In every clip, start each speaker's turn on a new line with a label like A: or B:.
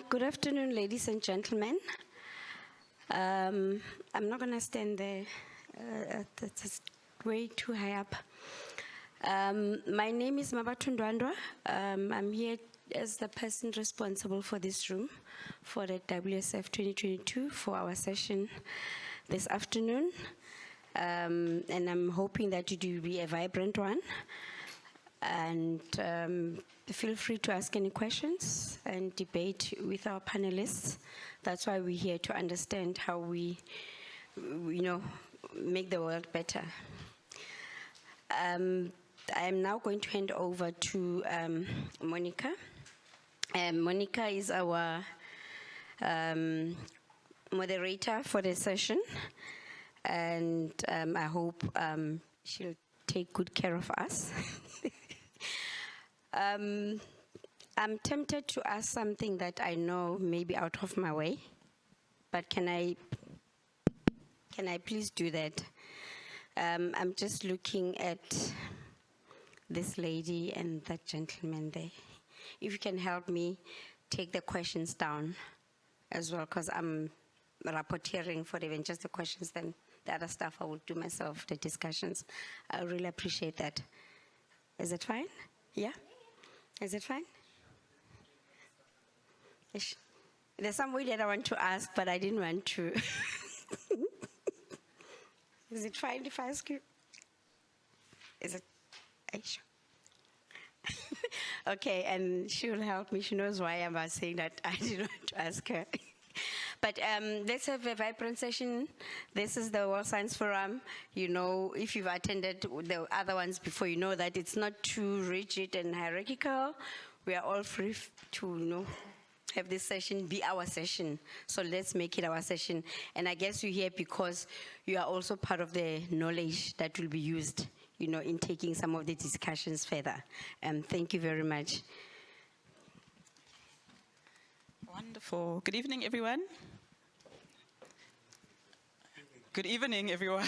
A: Good afternoon, ladies and gentlemen. I'm not going to stand there. That's way too high up. My name is Mabatu Ndwandwa. I'm here as the person responsible for this room for the WSF 2022 for our session this afternoon. And I'm hoping that it will be a vibrant one. And feel free to ask any questions and debate with our panelists. That's why we're here, to understand how we make the world better. I am now going to hand over to Monica. Monica is our moderator for the session, and I hope she'll take good care of us. I'm tempted to ask something that I know may be out of my way, but can I please do that? I'm just looking at this lady and that gentleman there. If you can help me take the questions down as well, because I'm rapporteuring for even just the questions, then the other stuff I will do myself, the discussions. I really appreciate that. Is it fine? Yeah? Is it fine? There's some way that I want to ask, but I didn't want to. Is it fine if I ask you? Is it? Are you sure? Okay, and she will help me. She knows why I'm saying that I didn't want to ask her. But let's have a vibrant session. This is the World Science Forum. You know, if you've attended the other ones before, you know that it's not too rigid and hierarchical. We are all free to, have this session be our session. So let's make it our session. And I guess you're here because you are also part of the knowledge that will be used, in taking some of the discussions further. Thank you very much.
B: Wonderful. Good evening, everyone. Good evening, everyone.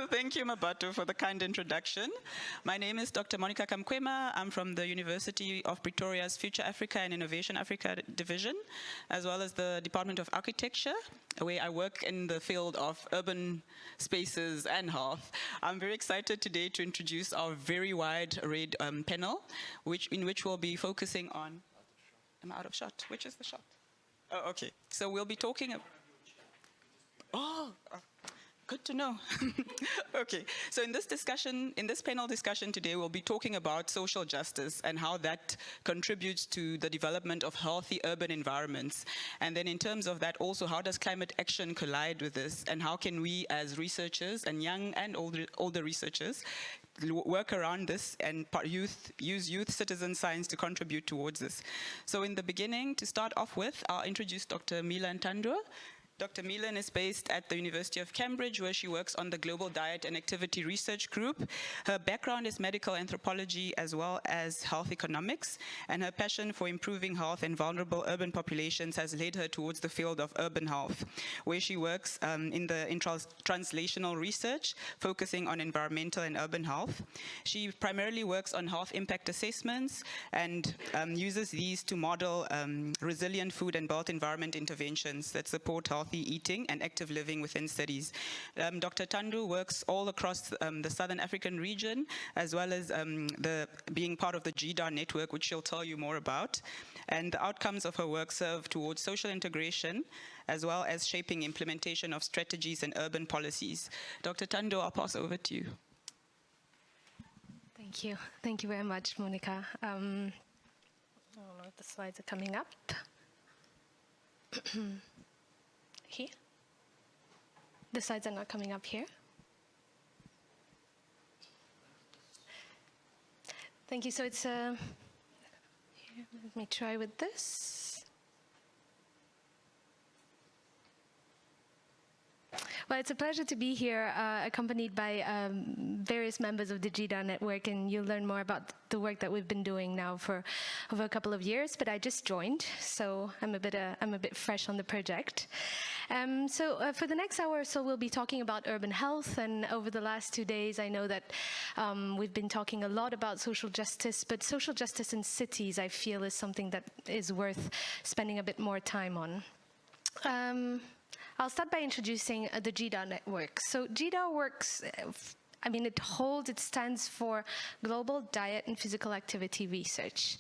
B: Thank you, Mabatu, for the kind introduction. My name is Dr. Monica Kamkwema. I'm from the University of Pretoria's Future Africa and Innovation Africa Division, as well as the Department of Architecture, where I work in the field of urban spaces and health. I'm very excited today to introduce our very wide-arrayed panel, in which we'll be focusing on... Am I out of shot? Which is the shot? Oh, okay. So we'll be talking... Oh, good to know. Okay, so in this panel discussion today, we'll be talking about social justice and how that contributes to the development of healthy urban environments. And then in terms of that also, how does climate action collide with this? And how can we as researchers and young and older researchers work around this and use youth citizen science to contribute towards this? So in the beginning, to start off with, I'll introduce Dr. Milan Tandwa. Dr. Milan is based at the University of Cambridge, where she works on the Global Diet and Activity Research Group. Her background is medical anthropology as well as health economics, and her passion for improving health in vulnerable urban populations has led her towards the field of urban health, where she works in translational research, focusing on environmental and urban health. She primarily works on health impact assessments and uses these to model resilient food and built environment interventions that support health eating and active living within cities. Dr. Tandu works all across the Southern African region, as well as being part of the GDAR network, which she'll tell you more about. And the outcomes of her work serve towards social integration, as well as shaping implementation of strategies and urban policies. Dr. Tandu, I'll pass over to you.
C: Thank you. Thank you very much, Monica. I don't know if the slides are coming up. Here? The slides are not coming up here. Thank you. So it's here, let me try with this. Well, it's a pleasure to be here, accompanied by various members of the GDAR network, and you'll learn more about the work that we've been doing now for over a couple of years. But I just joined, so I'm a bit fresh on the project. For the next hour or so, we'll be talking about urban health. And over the last 2 days, I know that we've been talking a lot about social justice, but social justice in cities, I feel, is something that is worth spending a bit more time on. I'll start by introducing the GDAR network. So GDAR works, it stands for Global Diet and Physical Activity Research.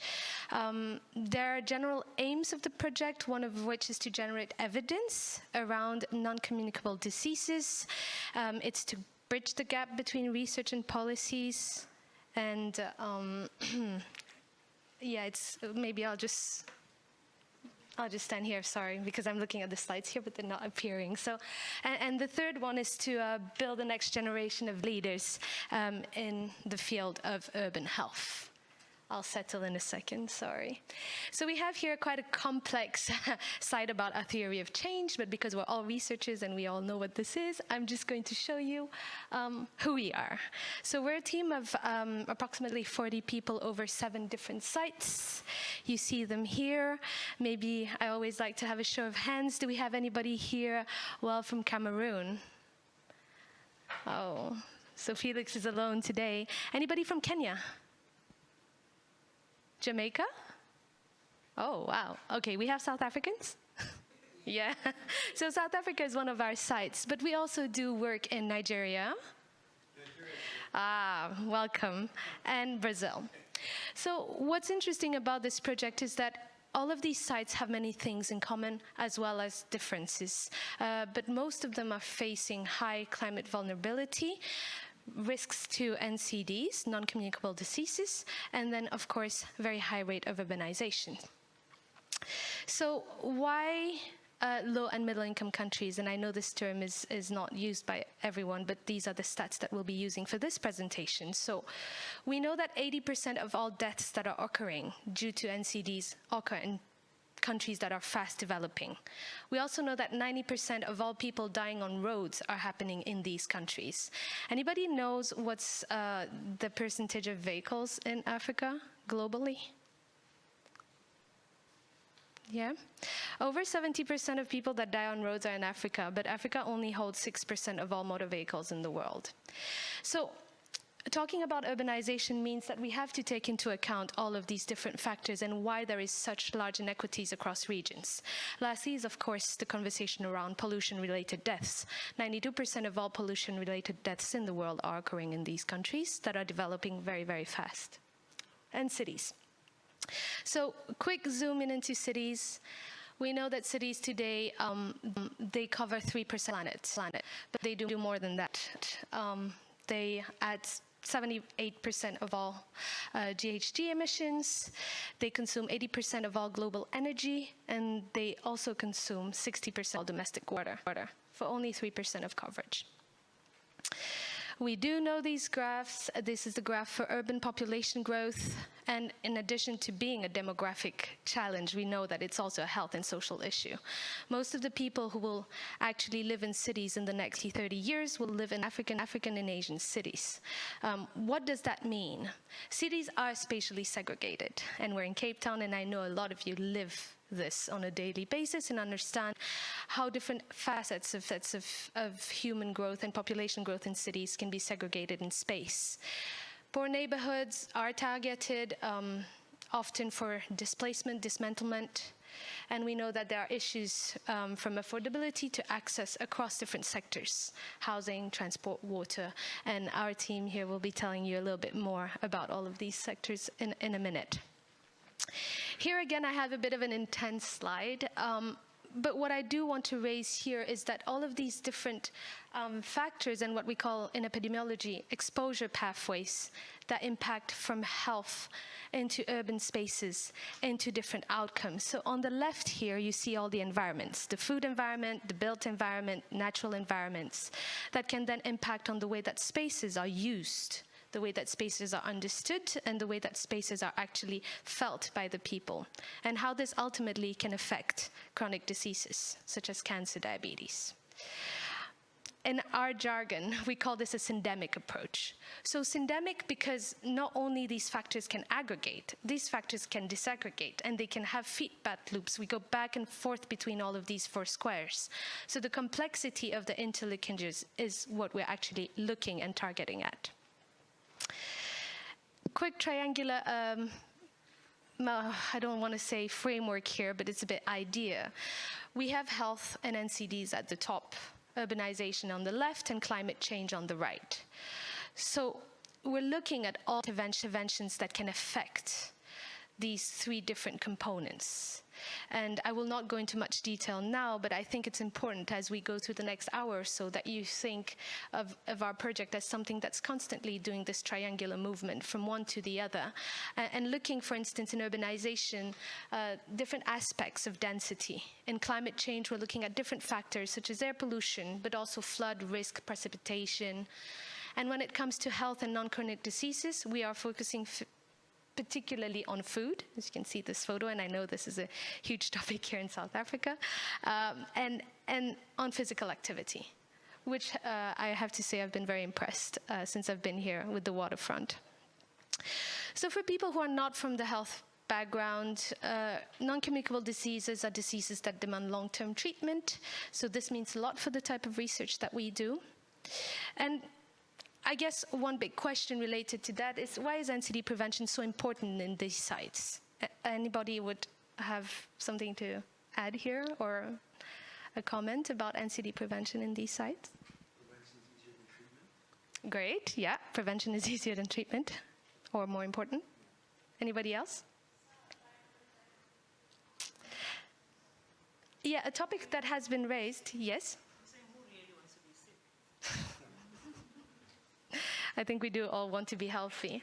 C: There are general aims of the project, one of which is to generate evidence around non-communicable diseases. It's to bridge the gap between research and policies. And maybe I'll just stand here, sorry, because I'm looking at the slides here, but they're not appearing. So, and the third one is to build the next generation of leaders in the field of urban health. I'll settle in a second, sorry. So we have here quite a complex slide about our theory of change, but because we're all researchers and we all know what this is, I'm just going to show you who we are. So we're a team of approximately 40 people over 7 different sites. You see them here. Maybe I always like to have a show of hands. Do we have anybody here, from Cameroon? Oh, so Felix is alone today. Anybody from Kenya? Jamaica? Oh, wow. Okay, we have South Africans? Yeah. So South Africa is one of our sites, but we also do work in Nigeria. Welcome. And Brazil. So what's interesting about this project is that all of these sites have many things in common as well as differences, but most of them are facing high climate vulnerability, risks to NCDs, non-communicable diseases, and then, of course, very high rate of urbanization. So why low and middle income countries? And I know this term is not used by everyone, but these are the stats that we'll be using for this presentation. So we know that 80% of all deaths that are occurring due to NCDs occur in countries that are fast developing. We also know that 90% of all people dying on roads are happening in these countries. Anybody knows what's the percentage of vehicles in Africa globally? Yeah? Over 70% of people that die on roads are in Africa, but Africa only holds 6% of all motor vehicles in the world. So talking about urbanization means that we have to take into account all of these different factors and why there is such large inequities across regions. Lastly is, of course, the conversation around pollution-related deaths. 92% of all pollution-related deaths in the world are occurring in these countries that are developing very, very fast. And cities. So quick zoom in into cities. We know that cities today, they cover 3% planet, but they do more than that. They add 78% of all GHG emissions. They consume 80% of all global energy, and they also consume 60% of all domestic water for only 3% of coverage. We do know these graphs. This is the graph for urban population growth. And in addition to being a demographic challenge, we know that it's also a health and social issue. Most of the people who will actually live in cities in the next 30 years will live in African and Asian cities. What does that mean? Cities are spatially segregated. And we're in Cape Town, and I know a lot of you live this on a daily basis and understand how different facets of human growth and population growth in cities can be segregated in space. Poor neighborhoods are targeted often for displacement, dismantlement, and we know that there are issues from affordability to access across different sectors: housing, transport, water, and our team here will be telling you a little bit more about all of these sectors in a minute. Here again, I have a bit of an intense slide, but what I do want to raise here is that all of these different factors and what we call in epidemiology exposure pathways that impact from health into urban spaces, into different outcomes. So on the left here, you see all the environments: the food environment, the built environment, natural environments, that can then impact on the way that spaces are used, the way that spaces are understood, and the way that spaces are actually felt by the people, and how this ultimately can affect chronic diseases such as cancer, diabetes. in our jargon, we call this a syndemic approach. So syndemic because not only these factors can aggregate, these factors can disaggregate, and they can have feedback loops. We go back and forth between all of these four squares. So the complexity of the interlinkages is what we're actually looking and targeting at. Quick triangular, I don't want to say framework here, but it's a bit idea. We have health and NCDs at the top, urbanization on the left, and climate change on the right. So we're looking at all interventions that can affect these three different components. And I will not go into much detail now, but I think it's important as we go through the next hour or so that you think of our project as something that's constantly doing this triangular movement from one to the other, and looking, for instance, in urbanization, different aspects of density. In climate change, we're looking at different factors such as air pollution, but also flood risk, precipitation. And when it comes to health and non-chronic diseases, we are focusing particularly on food, as you can see this photo, and I know this is a huge topic here in South Africa, and on physical activity, which I have to say I've been very impressed since I've been here with the waterfront. So for people who are not from the health background, non-communicable diseases are diseases that demand long-term treatment, so this means a lot for the type of research that we do. And I guess one big question related to that is, why is NCD prevention so important in these sites? Anybody would have something to add here, or a comment about NCD prevention in these sites?
D: Prevention is easier than treatment.
C: Great, yeah, prevention is easier than treatment, or more important. Anybody else? Yeah, a topic that has been raised, yes? I think we do all want to be healthy.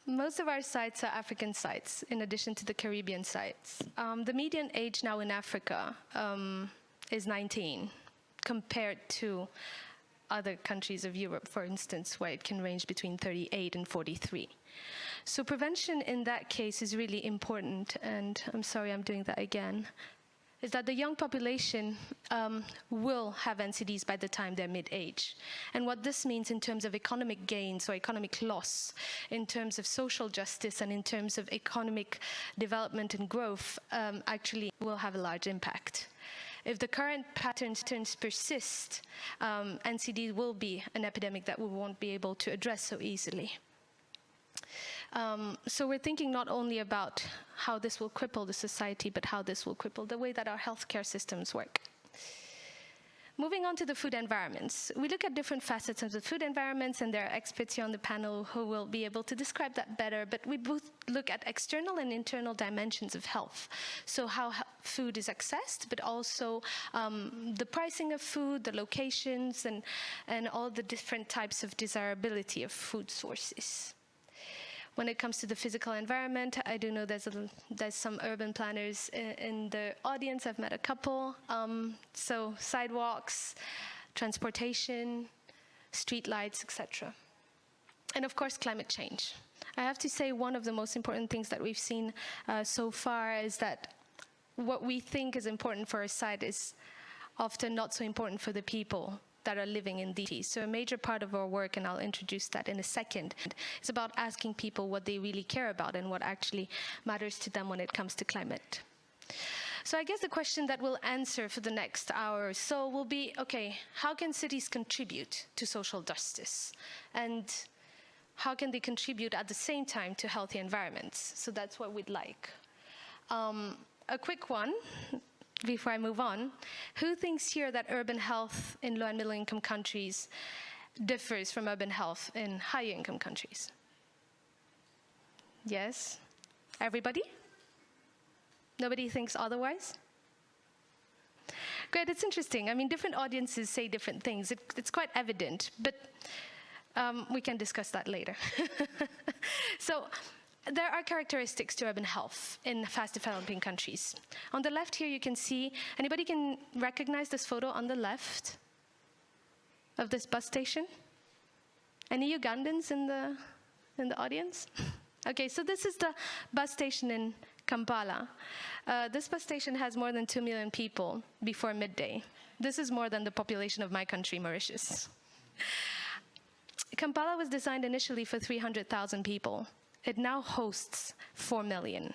C: Most of our sites are African sites, in addition to the Caribbean sites. The median age now in Africa is 19, compared to other countries of Europe, for instance, where it can range between 38 and 43. So prevention in that case is really important, and I'm sorry I'm doing that again, is that the young population will have NCDs by the time they're mid-age. And what this means in terms of economic gains or economic loss, in terms of social justice and in terms of economic development and growth, actually will have a large impact. If the current patterns persist, NCD will be an epidemic that we won't be able to address so easily. So we're thinking not only about how this will cripple the society, but how this will cripple the way that our healthcare systems work. Moving on to the food environments. We look at different facets of the food environments, and there are experts here on the panel who will be able to describe that better, but we both look at external and internal dimensions of health. So how food is accessed, but also the pricing of food, the locations, and all the different types of desirability of food sources. When it comes to the physical environment, I do know there's some urban planners in the audience. I've met a couple. So sidewalks, transportation, street lights, etc. And of course, climate change. I have to say one of the most important things that we've seen so far is that what we think is important for a site is often not so important for the people that are living in these cities. So a major part of our work, and I'll introduce that in a second, is about asking people what they really care about and what actually matters to them when it comes to climate. So I guess the question that we'll answer for the next hour or so will be, okay, how can cities contribute to social justice? And how can they contribute at the same time to healthy environments? So that's what we'd like. A quick one, before I move on. Who thinks here that urban health in low and middle income countries differs from urban health in higher income countries? Yes? Everybody? Nobody thinks otherwise? Great, it's interesting. I mean, different audiences say different things. It's quite evident, but we can discuss that later. So, there are characteristics to urban health in fast developing countries. On the left here you can see, anybody can recognize this photo on the left of this bus station? Any Ugandans in the audience? Okay, so this is the bus station in Kampala. This bus station has more than 2 million people before midday. This is more than the population of my country, Mauritius. Kampala was designed initially for 300,000 people. It now hosts 4 million.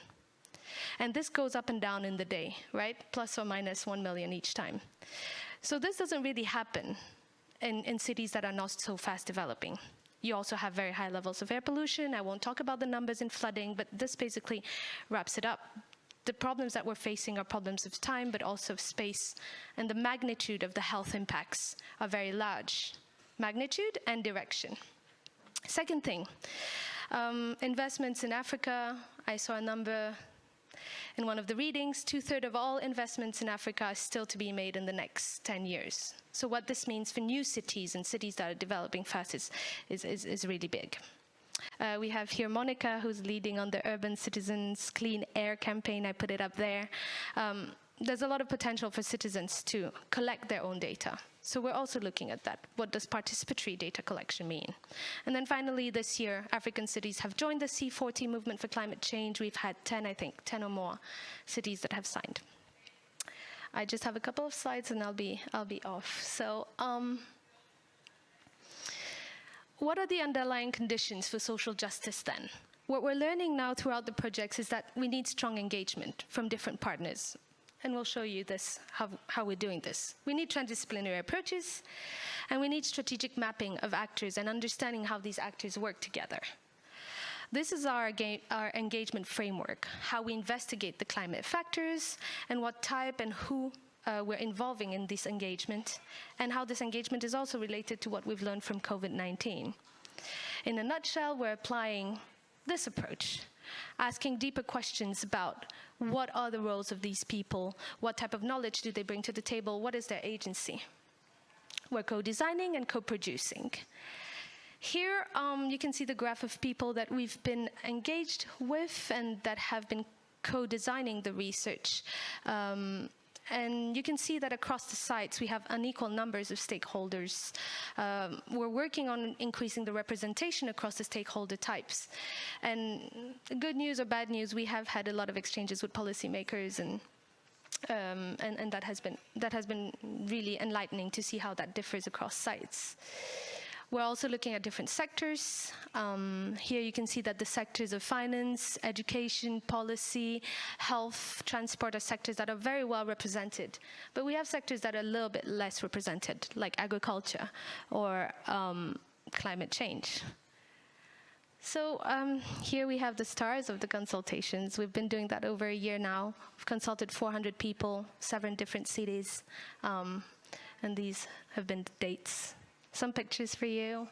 C: And this goes up and down in the day, right? Plus or minus 1 million each time. So this doesn't really happen in cities that are not so fast developing. You also have very high levels of air pollution. I won't talk about the numbers in flooding, but this basically wraps it up. The problems that we're facing are problems of time, but also of space, and the magnitude of the health impacts are very large. Magnitude and direction. Second thing, investments in Africa. I saw a number in one of the readings. 2/3 of all investments in Africa are still to be made in the next 10 years. So what this means for new cities and cities that are developing fast is really big. We have here Monica, who's leading on the Urban Citizens Clean Air campaign. I put it up there. There's a lot of potential for citizens to collect their own data. So we're also looking at that. What does participatory data collection mean? And then finally, this year, African cities have joined the C40 movement for climate change. We've had 10, I think, 10 or more cities that have signed. I just have a couple of slides and I'll be off. So, what are the underlying conditions for social justice then? What we're learning now throughout the projects is that we need strong engagement from different partners. And we'll show you this, how we're doing this. We need transdisciplinary approaches, and we need strategic mapping of actors and understanding how these actors work together. This is our engagement framework, how we investigate the climate factors and what type and who we're involving in this engagement, and how this engagement is also related to what we've learned from COVID-19. In a nutshell, we're applying this approach, asking deeper questions about what are the roles of these people, what type of knowledge do they bring to the table, what is their agency. We're co-designing and co-producing. Here you can see the graph of people that we've been engaged with and that have been co-designing the research. And you can see that across the sites, we have unequal numbers of stakeholders. We're working on increasing the representation across the stakeholder types. And good news or bad news, we have had a lot of exchanges with policymakers, and that has been really enlightening to see how that differs across sites. We're also looking at different sectors. Here you can see that the sectors of finance, education, policy, health, transport are sectors that are very well represented. But we have sectors that are a little bit less represented, like agriculture or climate change. So here we have the stars of the consultations. We've been doing that over a year now. We've consulted 400 people, 7 different cities, and these have been the dates. Some pictures for you.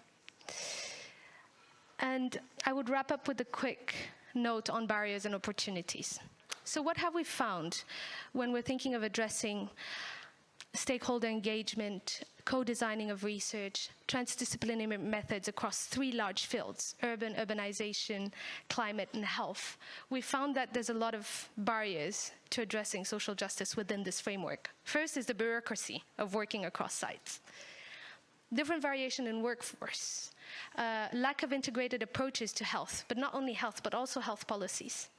C: And I would wrap up with a quick note on barriers and opportunities. So what have we found when we're thinking of addressing stakeholder engagement, co-designing of research, transdisciplinary methods across 3 large fields, urbanization, climate, and health? We found that there's a lot of barriers to addressing social justice within this framework. First is the bureaucracy of working across sites. Different variation in workforce, lack of integrated approaches to health, but not only health, but also health policies.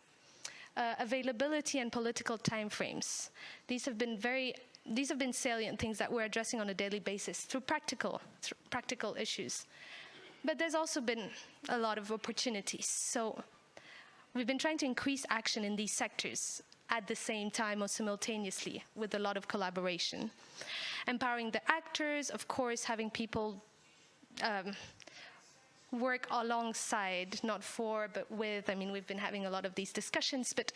C: Availability and political timeframes. These have been salient things that we're addressing on a daily basis through practical issues. But there's also been a lot of opportunities. So we've been trying to increase action in these sectors at the same time or simultaneously with a lot of collaboration. Empowering the actors, of course, having people work alongside, not for, but with. I mean, we've been having a lot of these discussions, but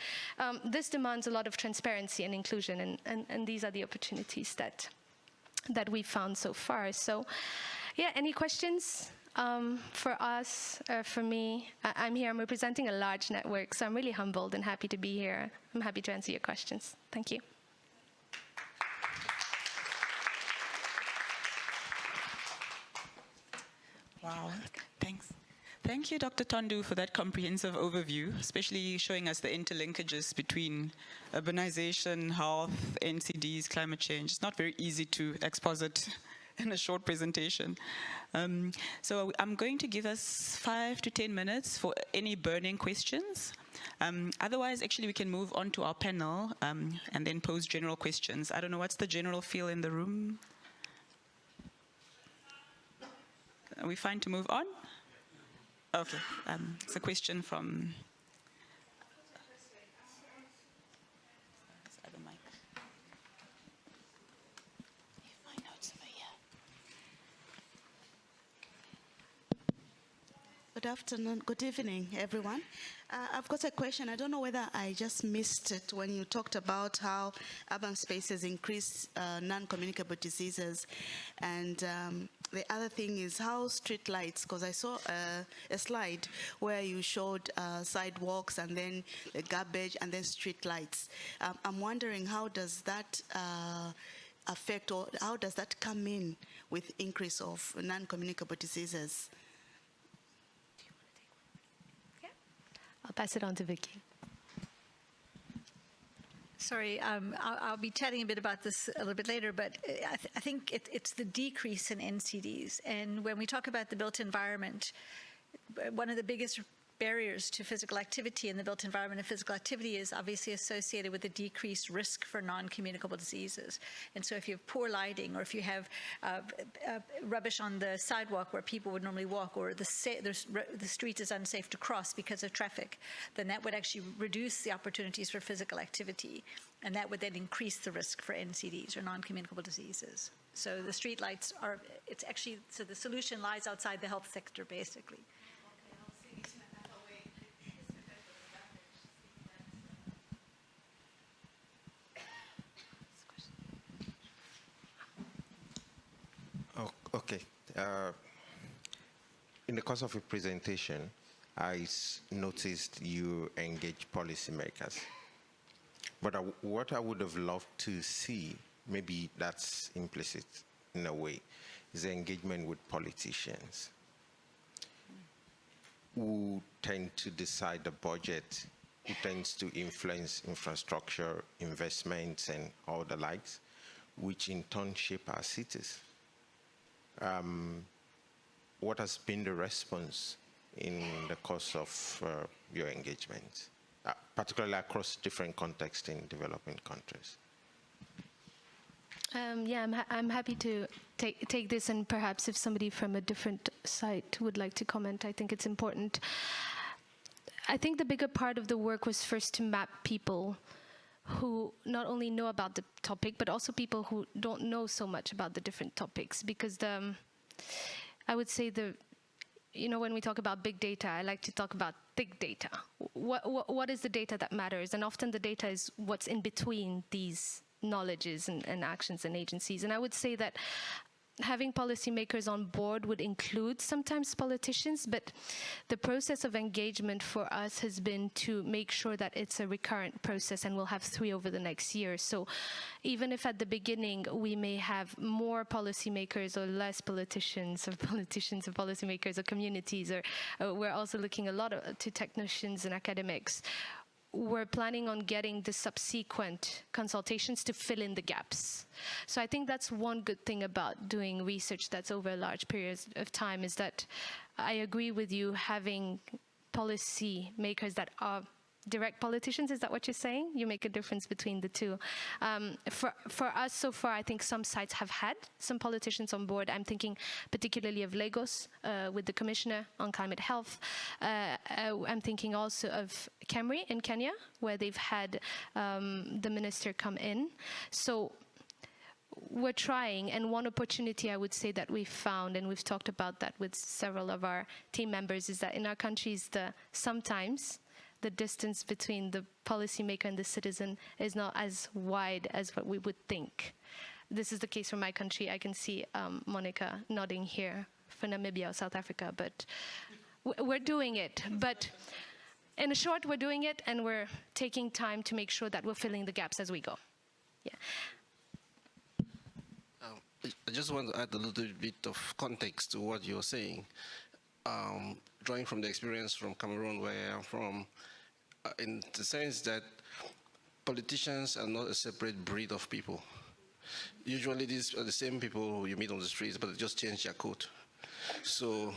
C: this demands a lot of transparency and inclusion, and these are the opportunities that we've found so far. So, yeah, any questions for us, for me? I'm here, I'm representing a large network, so I'm really humbled and happy to be here. I'm happy to answer your questions. Thank you.
B: Wow, thanks. Thank you, Dr. Tondu, for that comprehensive overview, especially showing us the interlinkages between urbanization, health, NCDs, climate change. It's not very easy to exposit in a short presentation. So I'm going to give us 5 to 10 minutes for any burning questions. Otherwise, actually, we can move on to our panel and then pose general questions. I don't know, what's the general feel in the room? Are we fine to move on? Okay, it's a question from... This other mic. My notes over here.
E: Good afternoon, good evening, everyone. I've got a question. I don't know whether I just missed it when you talked about how urban spaces increase non-communicable diseases. And the other thing is how street lights, because I saw a slide where you showed sidewalks and then the garbage and then street lights. I'm wondering, how does that affect, or how does that come in with increase of non-communicable diseases?
C: I'll pass it on to Vicky.
F: Sorry, I'll be chatting a bit about this a little bit later, but I think it's the decrease in NCDs. And when we talk about the built environment, one of the biggest barriers to physical activity in the built environment, and physical activity is obviously associated with a decreased risk for non-communicable diseases. And so if you have poor lighting, or if you have rubbish on the sidewalk where people would normally walk, or the street is unsafe to cross because of traffic, then that would actually reduce the opportunities for physical activity. And that would then increase the risk for NCDs, or non-communicable diseases. So the street lights are, it's actually, so the solution lies outside the health sector, basically.
G: Okay. In the course of your presentation, I noticed you engage policymakers. But what I would have loved to see, maybe that's implicit in a way, is the engagement with politicians who tend to decide the budget, who tends to influence infrastructure, investments, and all the likes, which in turn shape our cities. What has been the response in the course of your engagement, particularly across different contexts in developing countries?
C: Yeah, I'm happy to take this, and perhaps if somebody from a different site would like to comment, I think it's important. I think the bigger part of the work was first to map people who not only know about the topic, but also people who don't know so much about the different topics. Because I would say when we talk about big data, I like to talk about thick data. What is the data that matters? And often the data is what's in between these knowledges and actions and agencies. And I would say that having policymakers on board would include sometimes politicians, but the process of engagement for us has been to make sure that it's a recurrent process, and we'll have 3 over the next year. So even if at the beginning we may have more policymakers or less politicians or policymakers or communities, or we're also looking a lot to technicians and academics, we're planning on getting the subsequent consultations to fill in the gaps. So I think that's one good thing about doing research that's over large periods of time, is that I agree with you, having policy makers that are direct politicians. Is that what you're saying? You make a difference between the two. For us so far, I think some sites have had some politicians on board. I'm thinking particularly of Lagos with the Commissioner on Climate Health. I'm thinking also of Kemri in Kenya, where they've had the minister come in. So we're trying, and one opportunity I would say that we've found, and we've talked about that with several of our team members, is that in our countries, sometimes the distance between the policymaker and the citizen is not as wide as what we would think. This is the case for my country. I can see Monica nodding here for Namibia or South Africa, but we're doing it. But in short, we're doing it, and we're taking time to make sure that we're filling the gaps as we go. Yeah.
H: I just want to add a little bit of context to what you're saying. Drawing from the experience from Cameroon, where I'm from, in the sense that politicians are not a separate breed of people. Usually these are the same people you meet on the streets, but they just change their coat. So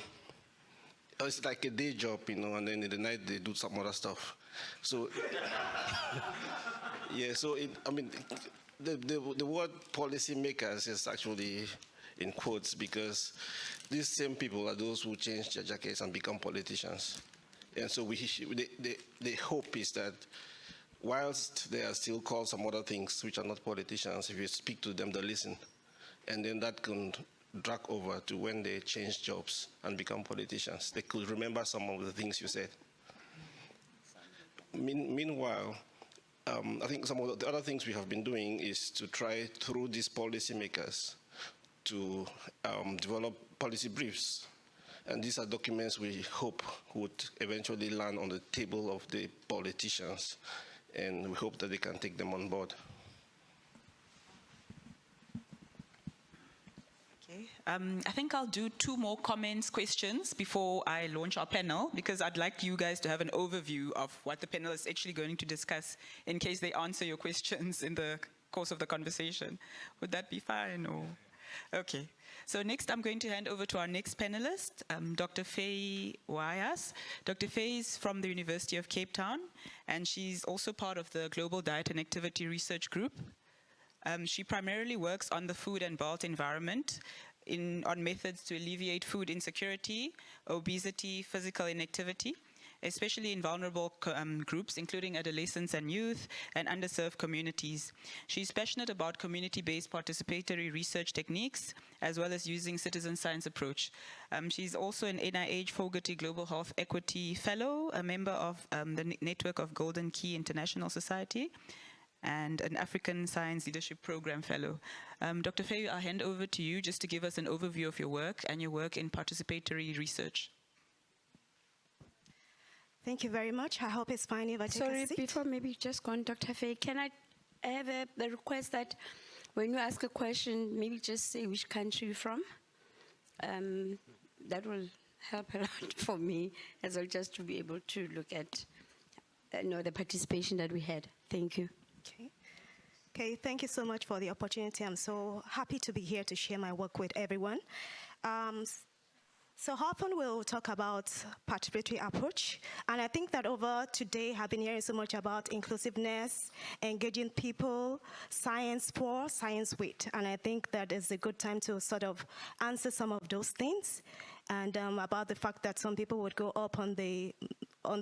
H: it's like a day job, and then in the night they do some other stuff. So, yeah, so the word policymakers is actually in quotes because these same people are those who change their jackets and become politicians. And so the hope is that whilst they are still called some other things which are not politicians, if you speak to them, they listen. And then that can drag over to when they change jobs and become politicians. They could remember some of the things you said. Meanwhile, I think some of the other things we have been doing is to try through these policymakers to develop policy briefs. And these are documents we hope would eventually land on the table of the politicians. And we hope that they can take them on board.
B: Okay. I think I'll do 2 more questions before I launch our panel, because I'd like you guys to have an overview of what the panel is actually going to discuss in case they answer your questions in the course of the conversation. Would that be fine? Or? Okay. So next, I'm going to hand over to our next panelist, Dr. Faye Wyas. Dr. Faye is from the University of Cape Town, and she's also part of the Global Diet and Activity Research Group. She primarily works on the food and built environment, on methods to alleviate food insecurity, obesity, physical inactivity, especially in vulnerable groups, including adolescents and youth and underserved communities. She's passionate about community-based participatory research techniques, as well as using citizen science approach. She's also an NIH Fogarty Global Health Equity Fellow, a member of the network of Golden Key International Society, and an African Science Leadership Program Fellow. Dr. Faye, I'll hand over to you just to give us an overview of your work and your work in participatory research.
I: Thank you very much. I hope it's fine if I take a seat.
A: Before maybe just go on, Dr. Faye, can I have a request that when you ask a question, maybe just say which country you're from? That will help a lot for me as well, just to be able to look at the participation that we had. Thank you.
I: Okay, thank you so much for the opportunity. I'm so happy to be here to share my work with everyone. So often we'll talk about participatory approach, and I think that over today I've been hearing so much about inclusiveness, engaging people, science for, science with, and I think that is a good time to sort of answer some of those things, and about the fact that some people would go up on the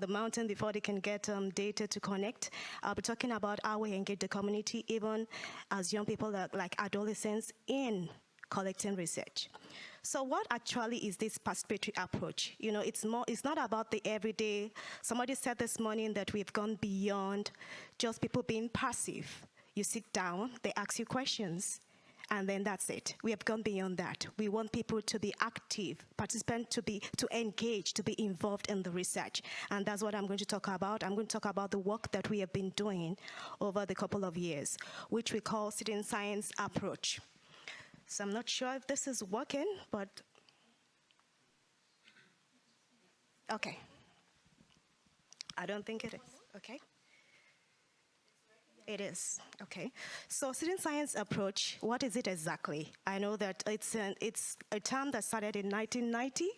I: mountain before they can get data to connect. I'll be talking about how we engage the community, even as young people, like adolescents, in collecting research. So what actually is this participatory approach? You know, it's not about the everyday. Somebody said this morning that we've gone beyond just people being passive. You sit down, they ask you questions, and then that's it. We have gone beyond that. We want people to be active, participants to engage, to be involved in the research. And that's what I'm going to talk about. I'm going to talk about the work that we have been doing over the couple of years, which we call citizen science approach. So I'm not sure if this is working, but okay. I don't think it is. Okay. It is. Okay. So citizen science approach, what is it exactly? I know that it's a term that started in 1990,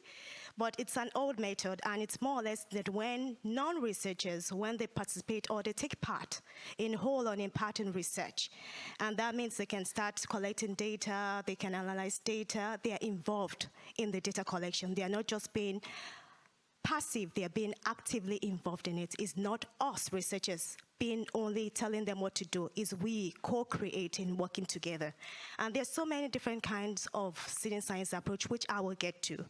I: but it's an old method, and it's more or less that when non-researchers, when they participate or they take part in whole or in part in research, and that means they can start collecting data, they can analyze data, they are involved in the data collection. They are not just being passive, they are being actively involved in it. It's not us researchers being only telling them what to do, is we co-creating, working together. And there's so many different kinds of citizen science approach, which I will get to.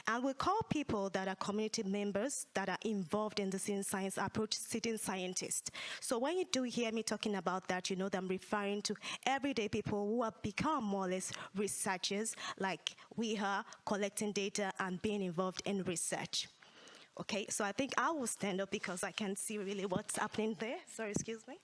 I: And we call people that are community members that are involved in the citizen science approach citizen scientists. So when you do hear me talking about that, you know that I'm referring to everyday people who have become more or less researchers, like we are, collecting data and being involved in research. Okay, so I think I will stand up because I can't see really what's happening there. Sorry, excuse me.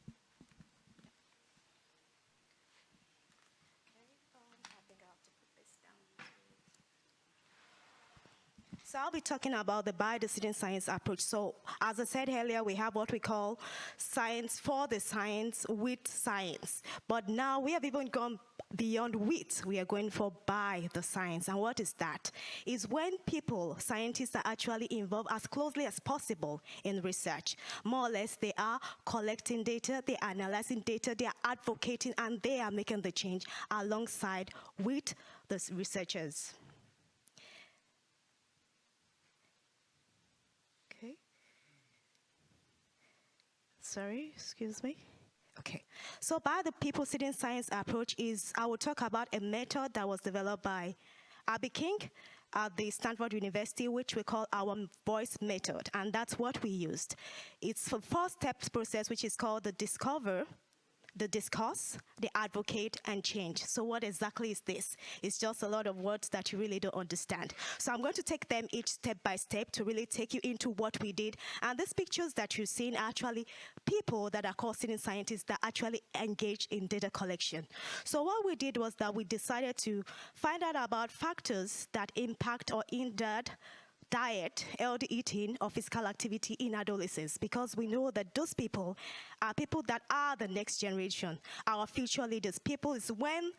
I: So I'll be talking about the citizen science approach. So as I said earlier, we have what we call science for the science with science. But now we have even gone beyond with, we are going for by the science. And what is that? Is when people, scientists, are actually involved as closely as possible in research. More or less, they are collecting data, they are analyzing data, they are advocating, and they are making the change alongside with the researchers. Okay. Sorry, excuse me. Okay, so by the people citizen science approach is, I will talk about a method that was developed by Abby King at the Stanford University, which we call our voice method, and that's what we used. It's a 4-step process, which is called the discover, the discuss, the advocate, and change. So what exactly is this? It's just a lot of words that you really don't understand. So I'm going to take them each step by step to really take you into what we did. And these pictures that you've seen are actually people that are called citizen scientists that actually engage in data collection. So what we did was that we decided to find out about factors that impact or hinder diet, healthy eating, or physical activity in adolescents, because we know that those people are people that are the next generation, our future leaders. People is when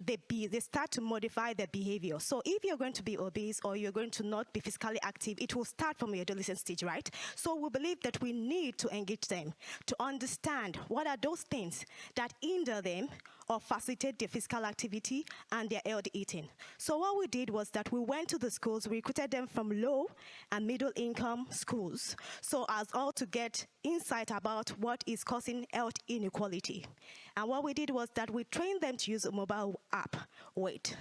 I: they start to modify their behavior. So if you're going to be obese or you're going to not be physically active, it will start from your adolescent stage, right? So we believe that we need to engage them to understand what are those things that hinder them or facilitate their physical activity and their healthy eating. So what we did was that we went to the schools, we recruited them from low and middle income schools, so as all to get insight about what is causing health inequality. And what we did was that we trained them to use a mobile app. Wait,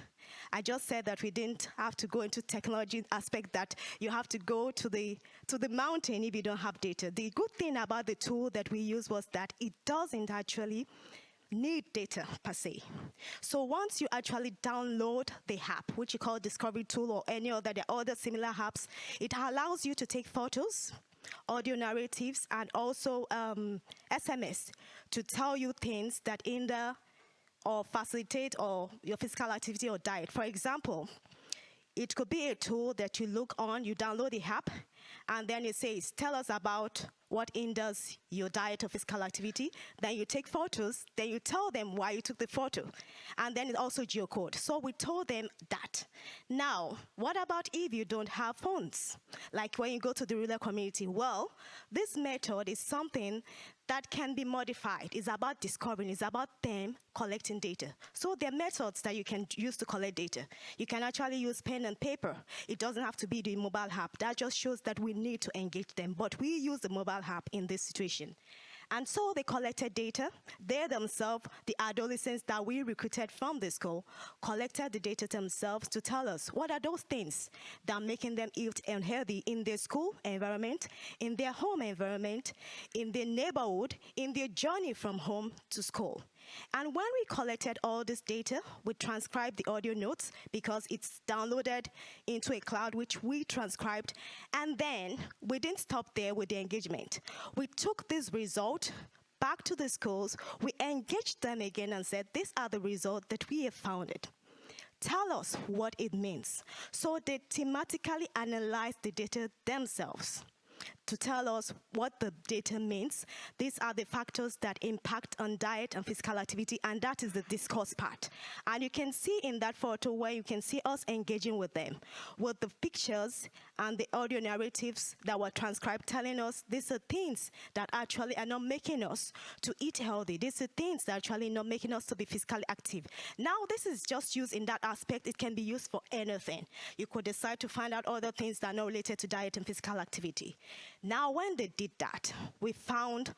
I: I just said that we didn't have to go into technology aspect, that you have to go to the mountain if you don't have data. The good thing about the tool that we used was that it doesn't actually need data per se. So once you actually download the app, which you call Discovery Tool or any other, there are other similar apps, it allows you to take photos, audio narratives, and also SMS to tell you things that hinder or facilitate or your physical activity or diet. For example, it could be a tool that you look on, you download the app, and then it says, tell us about what hinders your diet or physical activity. Then you take photos, then you tell them why you took the photo. And then it's also geocode. So we told them that. Now, what about if you don't have phones? Like when you go to the rural community? Well, this method is something that can be modified. It's about discovering, it's about them collecting data. So there are methods that you can use to collect data. You can actually use pen and paper. It doesn't have to be the mobile app. That just shows that we need to engage them. But we use the mobile app in this situation. And so they collected data. They themselves, the adolescents that we recruited from the school, collected the data themselves to tell us what are those things that are making them ill and healthy in their school environment, in their home environment, in their neighborhood, in their journey from home to school. And when we collected all this data, we transcribed the audio notes because it's downloaded into a cloud, which we transcribed. And then we didn't stop there with the engagement. We took this result back to the schools. We engaged them again and said, these are the results that we have found. Tell us what it means. So they thematically analyzed the data themselves to tell us what the data means. These are the factors that impact on diet and physical activity, and that is the discourse part. And you can see in that photo where you can see us engaging with them, with the pictures and the audio narratives that were transcribed telling us these are things that actually are not making us to eat healthy. These are things that are actually not making us to be physically active. Now, this is just used in that aspect. It can be used for anything. You could decide to find out other things that are not related to diet and physical activity. Now, when they did that, we found,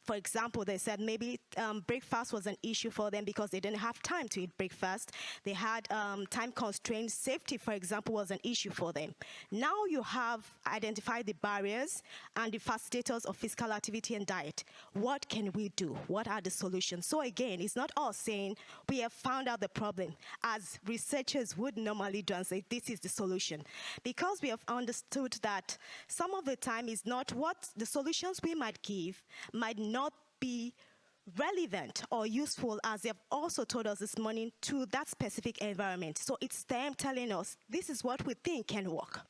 I: for example, they said maybe breakfast was an issue for them because they didn't have time to eat breakfast. They had time constraints. Safety, for example, was an issue for them. Now you have identified the barriers and the facilitators of physical activity and diet. What can we do? What are the solutions? So again, it's not us saying we have found out the problem, as researchers would normally do and say this is the solution. Because we have understood that some of the time is not what the solutions we might give might not be relevant or useful, as they have also told us this morning, to that specific environment. So it's them telling us, this is what we think can work.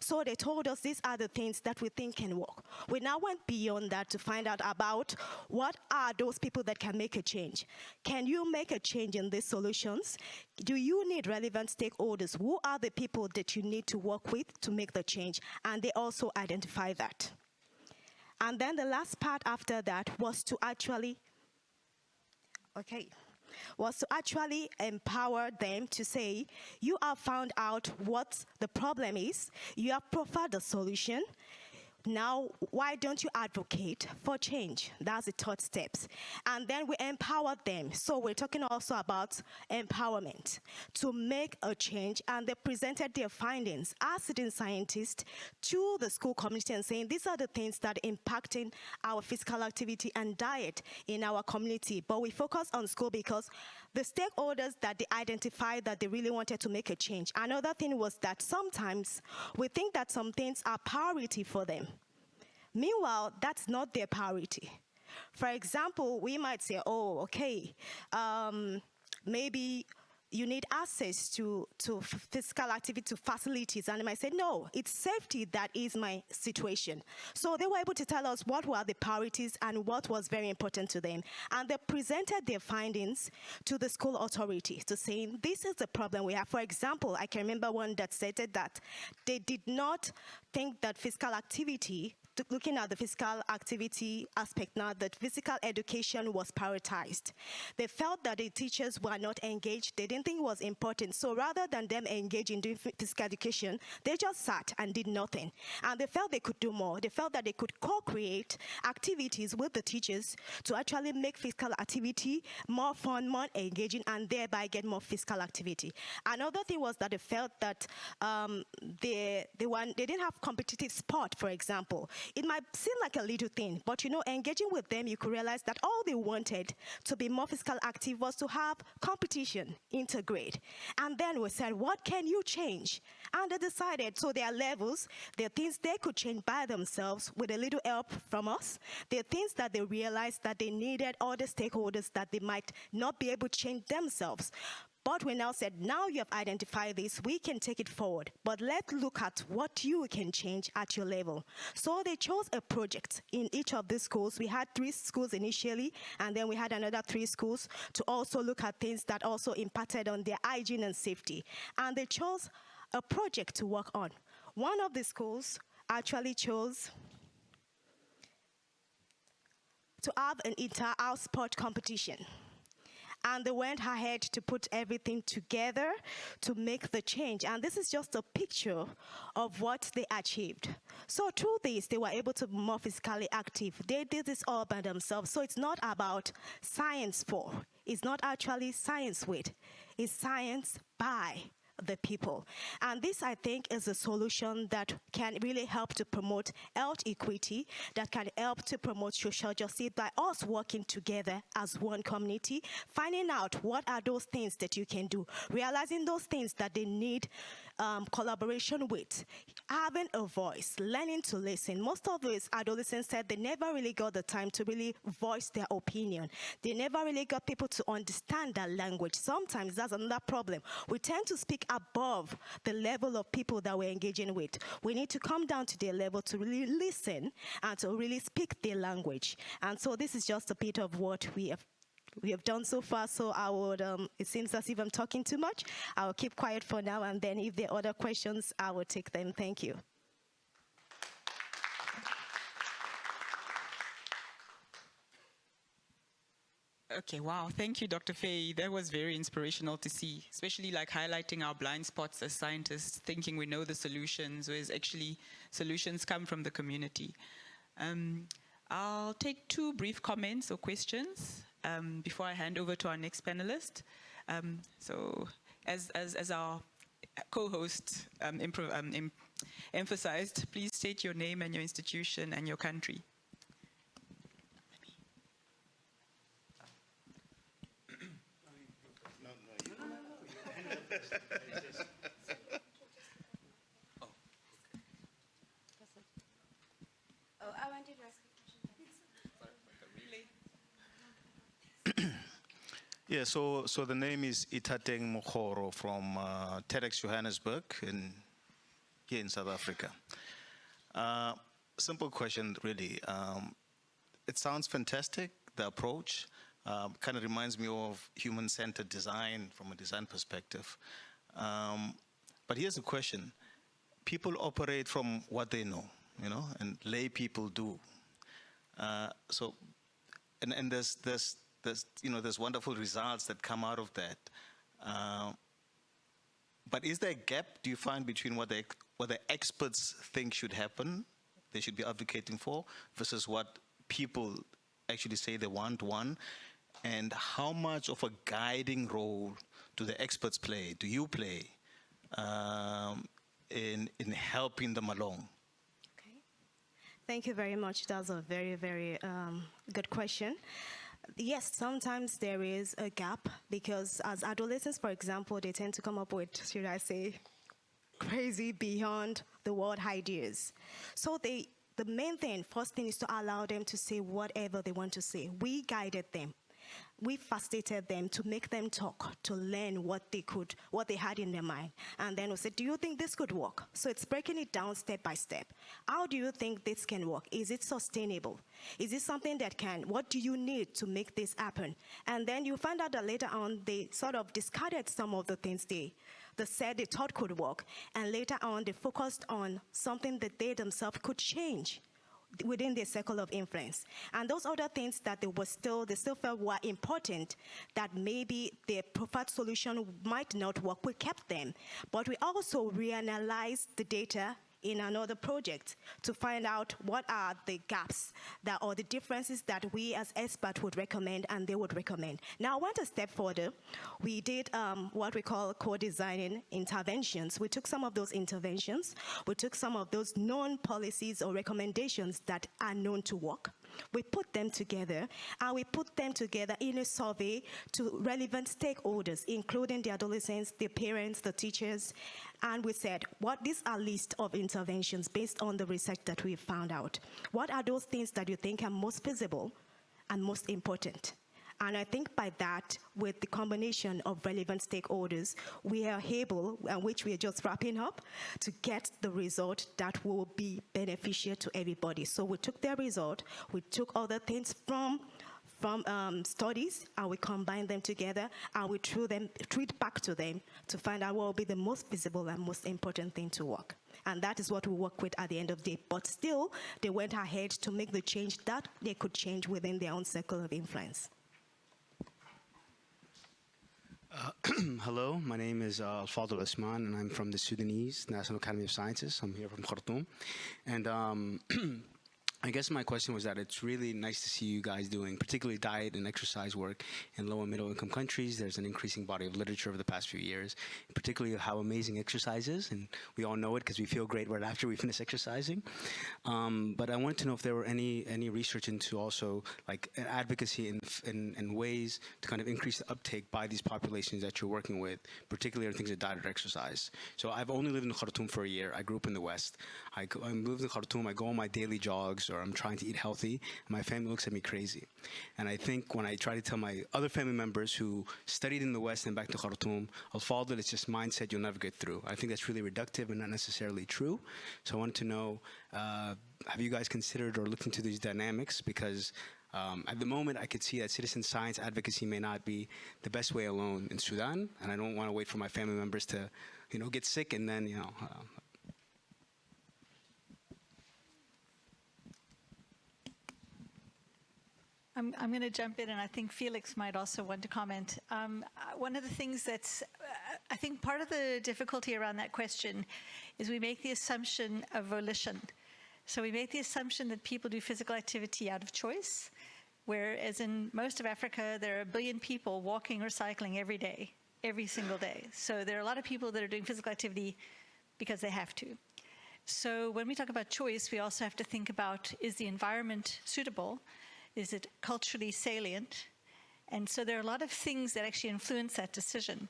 I: So they told us these are the things that we think can work. We now went beyond that to find out about what are those people that can make a change. Can you make a change in these solutions? Do you need relevant stakeholders? Who are the people that you need to work with to make the change? And they also identify that. And then the last part after that was to actually empower them to say, you have found out what the problem is, you have provided a solution, now why don't you advocate for change? That's the third steps. And then we empower them. So we're talking also about empowerment to make a change, and they presented their findings as citizen scientists to the school community and saying these are the things that are impacting our physical activity and diet in our community. But we focus on school because the stakeholders that they identified that they really wanted to make a change. Another thing was that sometimes we think that some things are priority for them. Meanwhile, that's not their priority. For example, we might say, oh, okay, maybe you need access to physical activity facilities. And they might say, no, it's safety that is my situation. So they were able to tell us what were the priorities and what was very important to them. And they presented their findings to the school authority to say, this is the problem we have. For example, I can remember one that stated that they did not think that physical activity, looking at the physical activity aspect now, that physical education was prioritized. They felt that the teachers were not engaged. They didn't think it was important. So rather than them engage in doing physical education, they just sat and did nothing. And they felt they could do more. They felt that they could co-create activities with the teachers to actually make physical activity more fun, more engaging, and thereby get more physical activity. Another thing was that they felt that they didn't have competitive sport, for example. It might seem like a little thing, but you know, engaging with them, you could realize that all they wanted to be more physical active was to have competition integrate. And then we said, what can you change? And they decided, so there are levels, there are things they could change by themselves with a little help from us. There are things that they realized that they needed other stakeholders that they might not be able to change themselves. But we now said, now you have identified this, we can take it forward. But let's look at what you can change at your level. So they chose a project in each of these schools. We had 3 schools initially, and then we had another 3 schools to also look at things that also impacted on their hygiene and safety. And they chose a project to work on. One of the schools actually chose to have an inter-house sport competition. And they went ahead to put everything together to make the change. And this is just a picture of what they achieved. So through this, they were able to be more physically active. They did this all by themselves. So it's not about science for. It's not actually science with. It's science by the people. And this, I think, is a solution that can really help to promote health equity, that can help to promote social justice by us working together as one community, finding out what are those things that you can do, realizing those things that they need collaboration with, having a voice, learning to listen. Most of those adolescents said they never really got the time to really voice their opinion. They never really got people to understand that language. Sometimes that's another problem. We tend to speak above the level of people that we're engaging with. We need to come down to their level to really listen and to really speak their language. And so this is just a bit of what we have done so far. So I would, it seems as if I'm talking too much. I'll keep quiet for now, and then if there are other questions, I will take them. Thank you.
B: Okay, wow. Thank you, Dr. Faye. That was very inspirational to see, especially like highlighting our blind spots as scientists, thinking we know the solutions, whereas actually solutions come from the community. I'll take 2 brief comments or questions before I hand over to our next panelist. So as our co-host emphasized, please state your name and your institution and your country.
A: Oh, I wanted to ask a question.
J: Yeah, so the name is Itateng Mokoro from TEDx Johannesburg. And here in South Africa. Simple question, really. It sounds fantastic, the approach. Kind of reminds me of human-centered design from a design perspective. But here's the question. People operate from what they know, you know, and lay people do. And there's wonderful results that come out of that. But is there a gap, do you find, between what the experts think should happen, they should be advocating for, versus what people actually say they want, one? And how much of a guiding role do the experts play, do you play, in helping them along?
I: Okay. Thank you very much. That's a very, very good question. Yes, sometimes there is a gap because as adolescents, for example, they tend to come up with, should I say, crazy beyond the world ideas. So the main thing, first thing, is to allow them to say whatever they want to say. We guided them. We facilitated them to make them talk, to learn what they had in their mind. And then we said, do you think this could work? So it's breaking it down step by step. How do you think this can work? Is it sustainable? Is it something that can, what do you need to make this happen? And then you find out that later on, they sort of discarded some of the things they said they thought could work. And later on, they focused on something that they themselves could change within their circle of influence. And those other things that they still felt were important, that maybe their preferred solution might not work, we kept them. But we also reanalyzed the data in another project to find out what are the gaps or the differences that we as experts would recommend and they would recommend. Now, I went a step further. We did what we call co-designing interventions. We took some of those interventions. We took some of those known policies or recommendations that are known to work. We put them together, and we put them together in a survey to relevant stakeholders, including the adolescents, the parents, the teachers, and we said, these are lists of interventions based on the research that we've found out. What are those things that you think are most feasible and most important? And I think by that, with the combination of relevant stakeholders, we are able, and which we are just wrapping up, to get the result that will be beneficial to everybody. So we took their result, we took other things from studies, and we combined them together, and we threw it back to them to find out what will be the most visible and most important thing to work. And that is what we work with at the end of the day. But still, they went ahead to make the change that they could change within their own circle of influence.
K: Hello, my name is Al-Fadl Osman, and I'm from the Sudanese National Academy of Sciences. I'm here from Khartoum. And I guess my question was that it's really nice to see you guys doing particularly diet and exercise work in low and middle income countries. There's an increasing body of literature over the past few years, particularly how amazing exercise is, and we all know it because we feel great right after we finish exercising. But I wanted to know if there were any research into also like advocacy in ways to kind of increase the uptake by these populations that you're working with, particularly in things like diet or exercise. So I've only lived in Khartoum for a year. I grew up in the West. I moved to Khartoum. I go on my daily jogs, or I'm trying to eat healthy, and my family looks at me crazy. And I think when I try to tell my other family members who studied in the West and back to Khartoum, Al-Fadl, it's just mindset you'll never get through. I think that's really reductive and not necessarily true. So I wanted to know, have you guys considered or looked into these dynamics? Because at the moment, I could see that citizen science advocacy may not be the best way alone in Sudan, and I don't want to wait for my family members to, get sick and then,
F: I'm going to jump in, and I think Felix might also want to comment. One of the things that's, I think part of the difficulty around that question is we make the assumption of volition. So we make the assumption that people do physical activity out of choice, whereas in most of Africa, there are 1 billion people walking or cycling every day, every single day. So there are a lot of people that are doing physical activity because they have to. So when we talk about choice, we also have to think about, is the environment suitable? Is it culturally salient? And so there are a lot of things that actually influence that decision.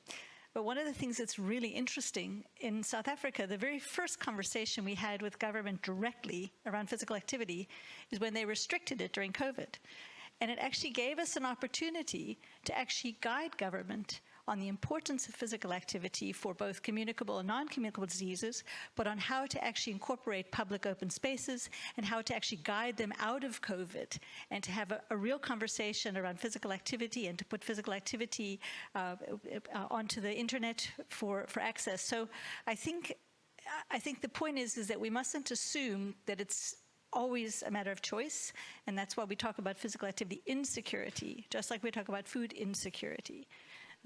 F: But one of the things that's really interesting in South Africa, the very first conversation we had with government directly around physical activity is when they restricted it during COVID. And it actually gave us an opportunity to actually guide government on the importance of physical activity for both communicable and non-communicable diseases, but on how to actually incorporate public open spaces and how to actually guide them out of COVID, and to have a real conversation around physical activity and to put physical activity onto the internet for access. So I think the point is that we mustn't assume that it's always a matter of choice, and that's why we talk about physical activity insecurity, just like we talk about food insecurity.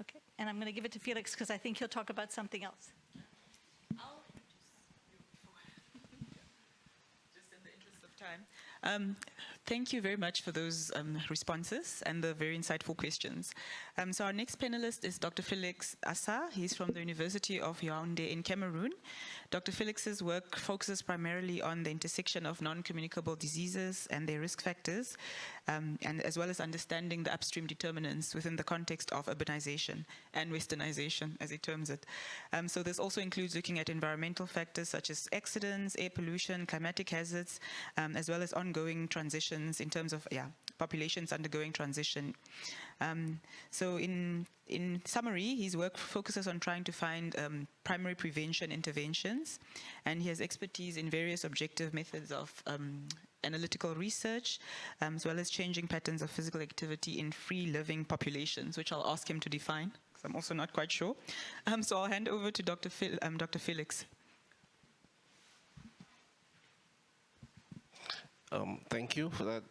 F: Okay, and I'm going to give it to Felix because I think he'll talk about something else.
B: Just in the interest of time. Thank you very much for those responses and the very insightful questions. So our next panelist is Dr. Felix Assa. He's from the University of Yaoundé in Cameroon. Dr. Felix's work focuses primarily on the intersection of non-communicable diseases and their risk factors, and as well as understanding the upstream determinants within the context of urbanization and westernization, as he terms it. So this also includes looking at environmental factors such as accidents, air pollution, climatic hazards, as well as ongoing transitions in terms of populations undergoing transition. So in summary, his work focuses on trying to find primary prevention interventions, and he has expertise in various objective methods of analytical research, as well as changing patterns of physical activity in free living populations, which I'll ask him to define, because I'm also not quite sure. So I'll hand over to Dr. Felix.
H: Thank you for that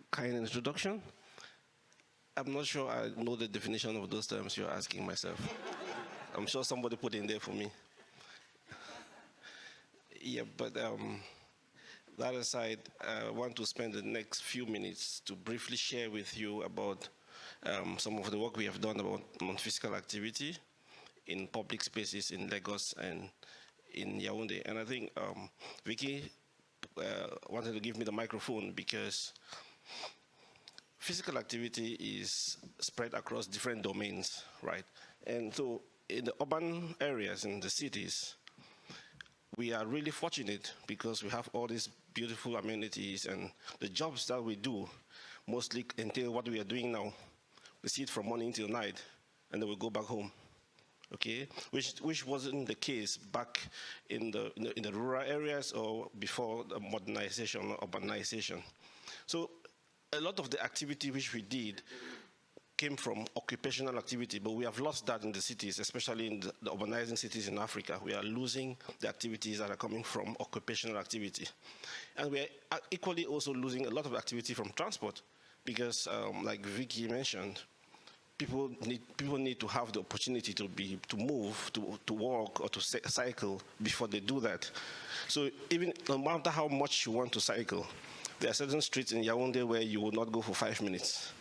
H: kind introduction. I'm not sure I know the definition of those terms you're asking myself. I'm sure somebody put in there for me. Yeah, but that aside, I want to spend the next few minutes to briefly share with you about some of the work we have done about non-physical activity in public spaces in Lagos and in Yaoundé. And I think Vicky wanted to give me the microphone because physical activity is spread across different domains, right? And so in the urban areas, in the cities, we are really fortunate because we have all these beautiful amenities, and the jobs that we do mostly entail what we are doing now. We sit from morning till night, and then we go back home. Okay, which wasn't the case back in the rural areas or before the modernization or urbanization. So a lot of the activity which we did came from occupational activity, but we have lost that in the cities, especially in the urbanizing cities in Africa. We are losing the activities that are coming from occupational activity. And we are equally also losing a lot of activity from transport because, like Vicky mentioned, people need to have the opportunity to move, to walk, or to cycle before they do that. So even no matter how much you want to cycle, there are certain streets in Yaoundé where you will not go for 5 minutes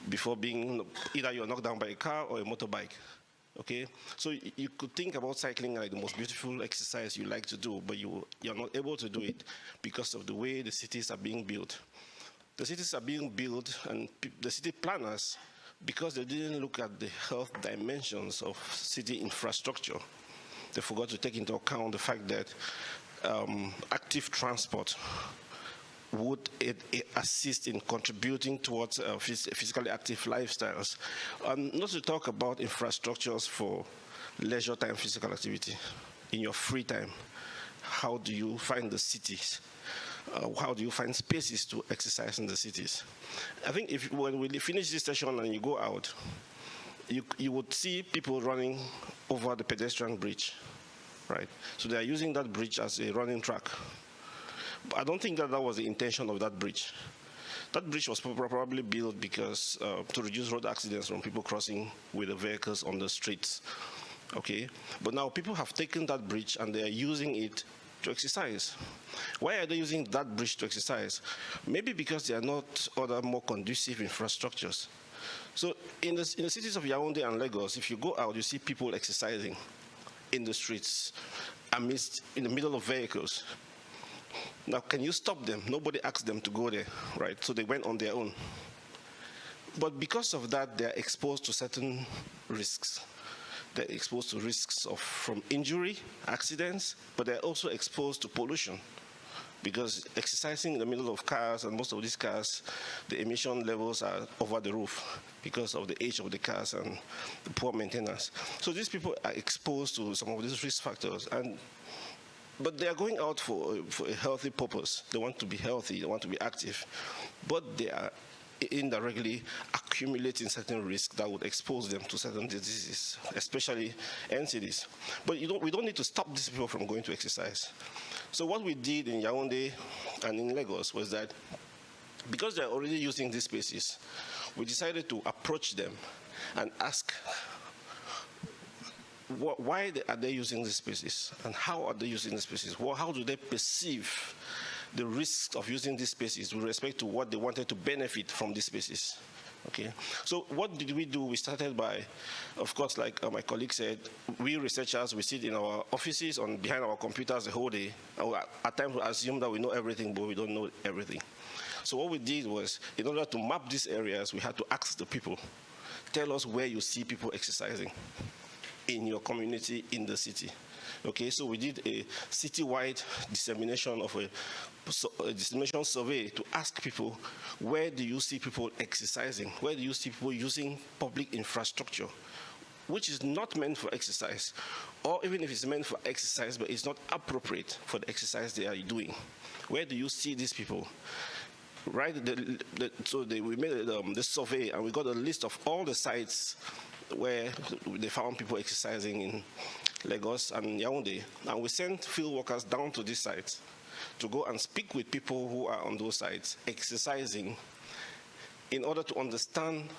H: before being either you're knocked down by a car or a motorbike. Okay, so you could think about cycling like the most beautiful exercise you like to do, but you're not able to do it because of the way the cities are being built. The cities are being built, and the city planners, because they didn't look at the health dimensions of city infrastructure, they forgot to take into account the fact that active transport would assist in contributing towards physically active lifestyles. Not to talk about infrastructures for leisure time physical activity. In your free time, how do you find the cities? How do you find spaces to exercise in the cities? I think when we finish this session and you go out, you would see people running over the pedestrian bridge, right? So they are using that bridge as a running track. But I don't think that was the intention of that bridge. That bridge was probably built because to reduce road accidents from people crossing with the vehicles on the streets, okay? But now people have taken that bridge and they are using it to exercise. Why are they using that bridge to exercise? Maybe because there are not other more conducive infrastructures. So in the cities of Yaoundé and Lagos, if you go out, you see people exercising in the streets, in the middle of vehicles. Now, can you stop them? Nobody asked them to go there, right? So they went on their own. But because of that, they're exposed to certain risks. They're exposed to risks from injury, accidents, but they're also exposed to pollution. because exercising in the middle of cars, and most of these cars, the emission levels are over the roof because of the age of the cars and the poor maintenance. So these people are exposed to some of these risk factors, but they are going out for a healthy purpose. They want to be healthy, they want to be active, but they are indirectly accumulating certain risks that would expose them to certain diseases, especially NCDs. But we don't need to stop these people from going to exercise. So what we did in Yaoundé and in Lagos was that because they're already using these spaces, we decided to approach them and ask why are they using these spaces and how are they using these spaces? Well, how do they perceive the risks of using these spaces with respect to what they wanted to benefit from these spaces? Okay, so what did we do? We started by, of course, like my colleague said, we researchers, we sit in our offices behind our computers the whole day. At times we assume that we know everything, but we don't know everything. So what we did was, in order to map these areas, we had to ask the people, tell us where you see people exercising in your community, in the city. Okay, so we did a citywide dissemination of a dissemination survey to ask people, where do you see people exercising? Where do you see people using public infrastructure, which is not meant for exercise, or even if it's meant for exercise, but it's not appropriate for the exercise they are doing? Where do you see these people? Right, we made the survey, and we got a list of all the sites where they found people exercising in Lagos and Yaoundé, and we sent field workers down to these sites to go and speak with people who are on those sites exercising in order to understand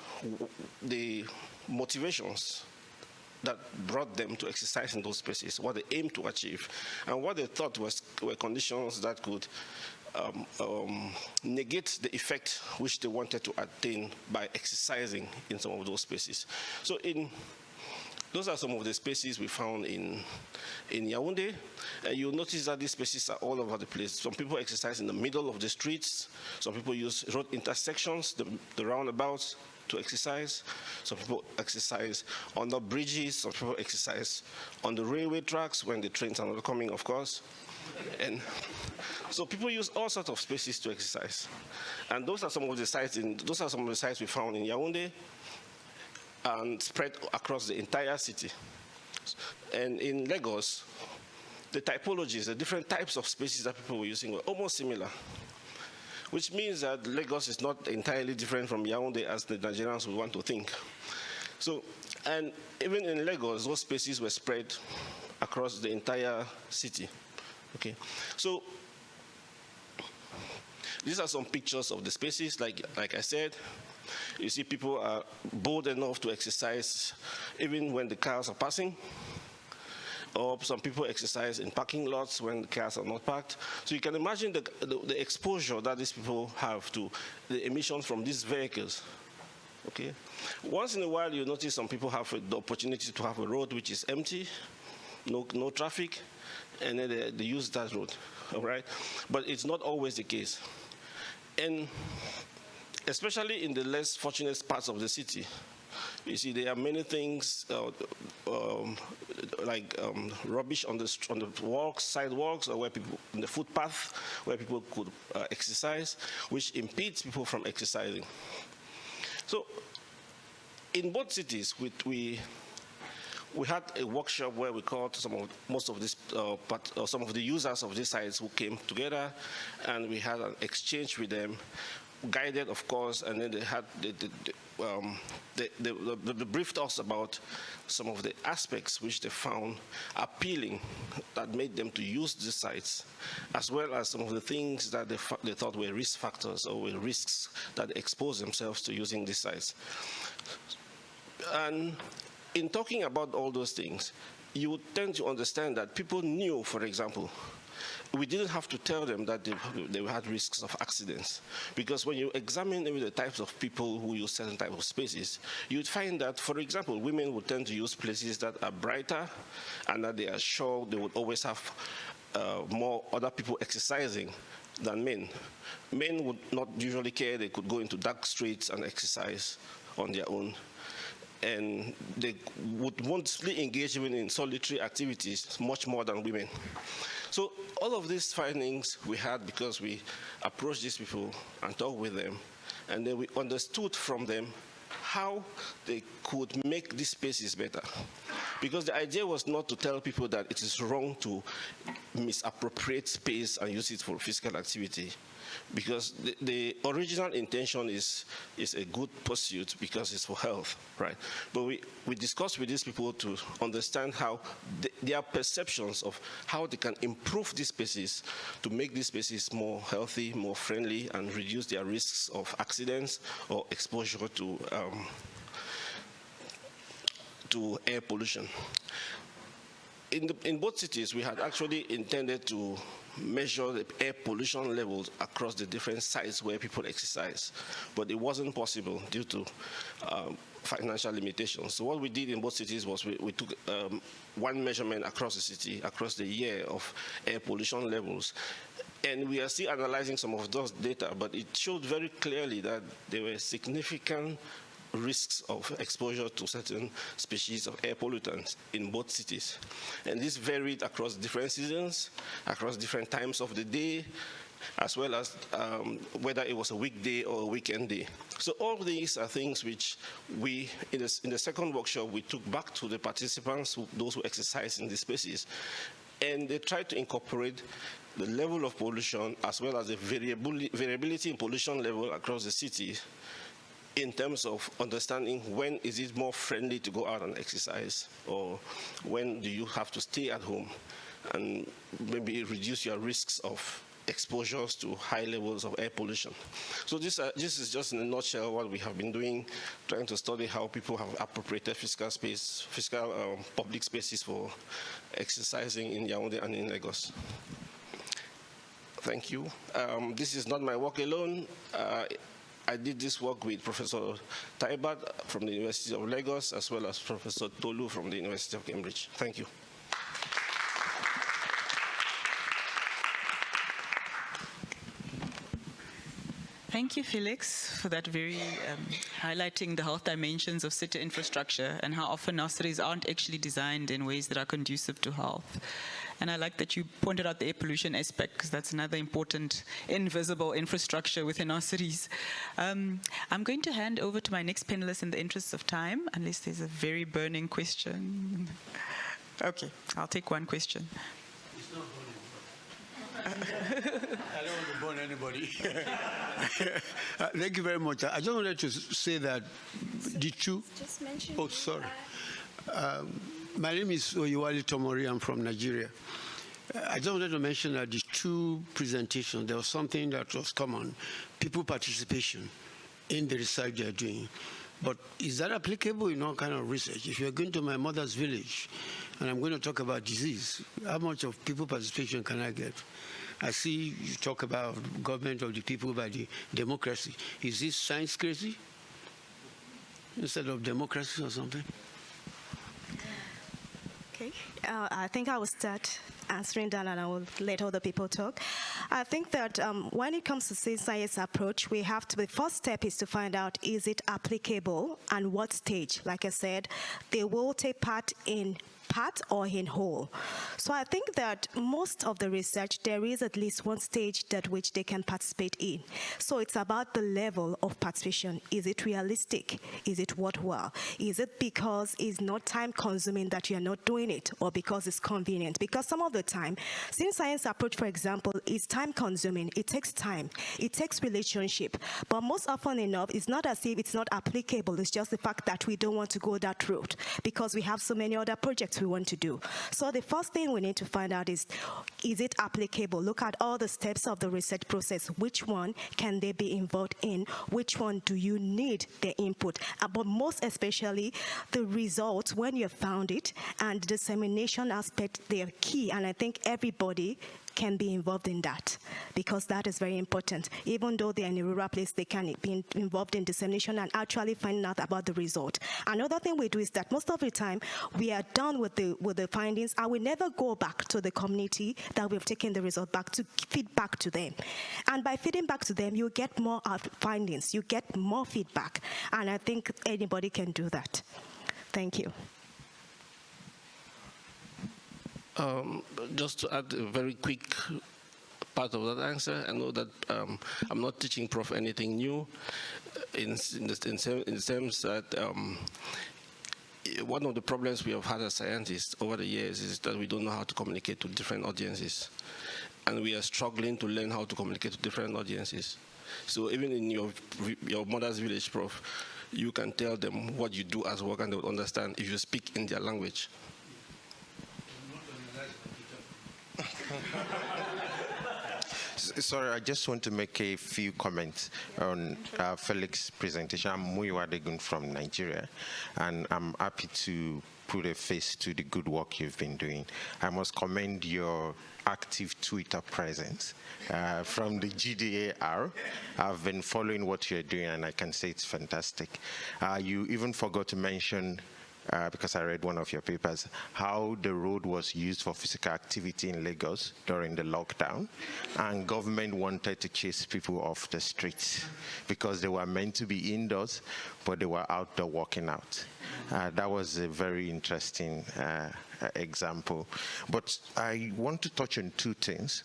H: the motivations that brought them to exercise in those spaces, what they aimed to achieve, and what they thought were conditions that could negate the effect which they wanted to attain by exercising in some of those spaces. So those are some of the spaces we found in Yaoundé. You'll notice that these spaces are all over the place. Some people exercise in the middle of the streets. Some people use road intersections, the roundabouts, to exercise. Some people exercise on the bridges. Some people exercise on the railway tracks when the trains are not coming, of course. And so people use all sorts of spaces to exercise. And those are some of the sites we found in Yaoundé and spread across the entire city. And in Lagos, the typologies, the different types of spaces that people were using were almost similar, which means that Lagos is not entirely different from Yaoundé as the Nigerians would want to think. So, and even in Lagos, those spaces were spread across the entire city. Okay, so these are some pictures of the spaces. Like I said, you see people are bold enough to exercise even when the cars are passing, or some people exercise in parking lots when the cars are not parked. So you can imagine the exposure that these people have to the emissions from these vehicles. Okay, once in a while you notice some people have the opportunity to have a road which is empty, no traffic, and then they use that road, all right? But it's not always the case. And especially in the less fortunate parts of the city, you see there are many things like rubbish on the walks, sidewalks, or where people, in the footpath, where people could exercise, which impedes people from exercising. So in both cities, we had a workshop where we called some of the users of these sites who came together, and we had an exchange with them, guided, of course, and then they briefed us about some of the aspects which they found appealing that made them to use these sites, as well as some of the things that they thought were risk factors or were risks that they exposed themselves to using these sites. And in talking about all those things, you would tend to understand that people knew, for example, we didn't have to tell them that they had risks of accidents, because when you examine the types of people who use certain types of spaces, you'd find that, for example, women would tend to use places that are brighter and that they are sure they would always have more other people exercising than men. Men would not usually care. They could go into dark streets and exercise on their own. And they would mostly engage even in solitary activities much more than women. So all of these findings we had because we approached these people and talked with them, and then we understood from them how they could make these spaces better. Because the idea was not to tell people that it is wrong to misappropriate space and use it for physical activity. Because the original intention is a good pursuit because it's for health, right? But we discussed with these people to understand how their perceptions of how they can improve these spaces to make these spaces more healthy, more friendly, and reduce their risks of accidents or exposure to air pollution. In both cities, we had actually intended to measure the air pollution levels across the different sites where people exercise, but it wasn't possible due to financial limitations. So what we did in both cities was we took one measurement across the city, across the year of air pollution levels, and we are still analyzing some of those data, but it showed very clearly that there were significant risks of exposure to certain species of air pollutants in both cities. And this varied across different seasons, across different times of the day, as well as whether it was a weekday or a weekend day. So all these are things which we, in the second workshop, we took back to the participants, those who exercise in these spaces, and they tried to incorporate the level of pollution as well as the variability in pollution level across the city in terms of understanding when is it more friendly to go out and exercise, or when do you have to stay at home and maybe reduce your risks of exposures to high levels of air pollution. So this is just in a nutshell what we have been doing, trying to study how people have appropriated physical public spaces for exercising in Yaoundé and in Lagos. Thank you. This is not my work alone. I did this work with Professor Taibat from the University of Lagos, as well as Professor Tolu from the University of Cambridge. Thank you.
B: Thank you, Felix, for that very highlighting the health dimensions of city infrastructure and how often our cities aren't actually designed in ways that are conducive to health. And I like that you pointed out the air pollution aspect, because that's another important invisible infrastructure within our cities. I'm going to hand over to my next panelist in the interests of time, unless there's a very burning question. Okay, I'll take one question.
D: It's not burning. I don't want to burn anybody. Thank you very much. I just wanted to say that the two.
A: Just mention.
D: Oh, sorry. My name is Oyewale Tomori. I'm from Nigeria. I just wanted to mention that the two presentations, there was something that was common, people participation in the research they're doing. But is that applicable in all kind of research? If you're going to my mother's village and I'm going to talk about disease, how much of people participation can I get? I see you talk about government of the people by the democracy. Is this science crazy instead of democracy or something?
I: Okay, I think I will start answering that and I will let other people talk. I think that when it comes to citizen science approach, we have to, the first step is to find out, is it applicable and what stage? Like I said, they will take part in part or in whole. So I think that most of the research, there is at least one stage that which they can participate in. So it's about the level of participation. Is it realistic? Is it worthwhile? Is it because it's not time consuming that you're not doing it, or because it's convenient? Because some of the time, citizen science approach, for example, is time consuming. It takes time. It takes relationship. But most often enough, it's not as if it's not applicable. It's just the fact that we don't want to go that route because we have so many other projects we want to do. So the first thing we need to find out is it applicable? Look at all the steps of the research process. Which one can they be involved in? Which one do you need their input? But most especially, the results, when you have found it, and the dissemination aspect, they are key. And I think everybody can be involved in that, because that is very important. Even though they're in a rural place, they can be involved in dissemination and actually finding out about the result. Another thing we do is that most of the time we are done with the findings, and we never go back to the community that we've taken the result back to feed back to them. And by feeding back to them, you get more findings, you get more feedback, and I think anybody can do that. Thank you.
H: Just to add a very quick part of that answer, I know that I'm not teaching Prof anything new in the sense that one of the problems we have had as scientists over the years is that we don't know how to communicate to different audiences. And we are struggling to learn how to communicate to different audiences. So even in your mother's village, Prof, you can tell them what you do as work and they will understand if you speak in their language.
G: Sorry, I just want to make a few comments on Felix's presentation. I'm Muyiwa Adegun from Nigeria, and I'm happy to put a face to the good work you've been doing. I must commend your active Twitter presence from the GDAR. I've been following what you're doing, and I can say it's fantastic. You even forgot to mention, because I read one of your papers, how the road was used for physical activity in Lagos during the lockdown, and government wanted to chase people off the streets because they were meant to be indoors, but they were outdoor working out. That was a very interesting example. But I want to touch on two things.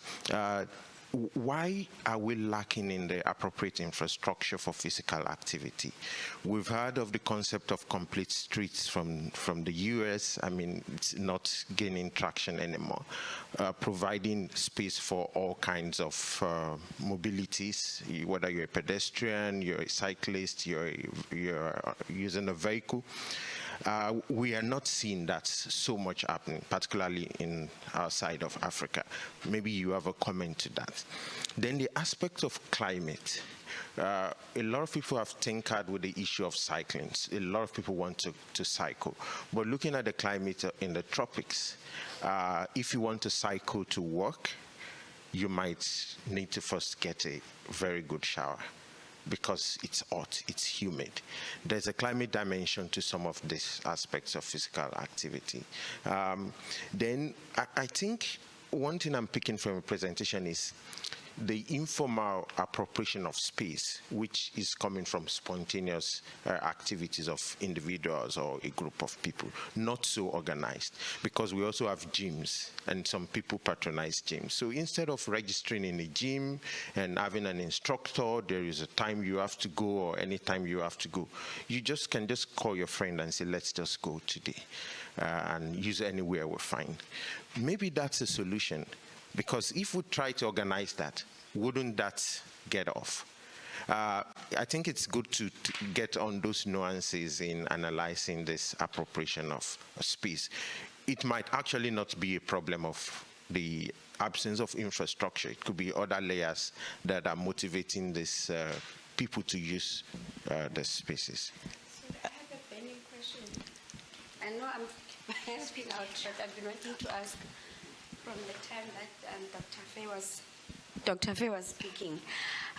G: Why are we lacking in the appropriate infrastructure for physical activity? We've heard of the concept of complete streets from the US. I mean, it's not gaining traction anymore. Providing space for all kinds of mobilities, whether you're a pedestrian, you're a cyclist, you're using a vehicle. We are not seeing that so much happening, particularly in our side of Africa. Maybe you have a comment to that. Then the aspect of climate. A lot of people have tinkered with the issue of cycling. A lot of people want to cycle. But looking at the climate in the tropics, if you want to cycle to work, you might need to first get a very good shower, because it's hot, it's humid. There's a climate dimension to some of these aspects of physical activity. Then I think one thing I'm picking from a presentation is the informal appropriation of space, which is coming from spontaneous activities of individuals or a group of people, not so organized, because we also have gyms, and some people patronize gyms. So instead of registering in a gym and having an instructor, there is a time you have to go or any time you have to go, you can just call your friend and say, let's just go today, and use anywhere we're fine. Maybe that's a solution. Because if we try to organize that, wouldn't that get off? I think it's good to get on those nuances in analyzing this appropriation of space. It might actually not be a problem of the absence of infrastructure. It could be other layers that are motivating this people to use the spaces.
A: So I have a burning question. I know I'm asking out, but I've been wanting to ask from the time that Dr. Faye was speaking.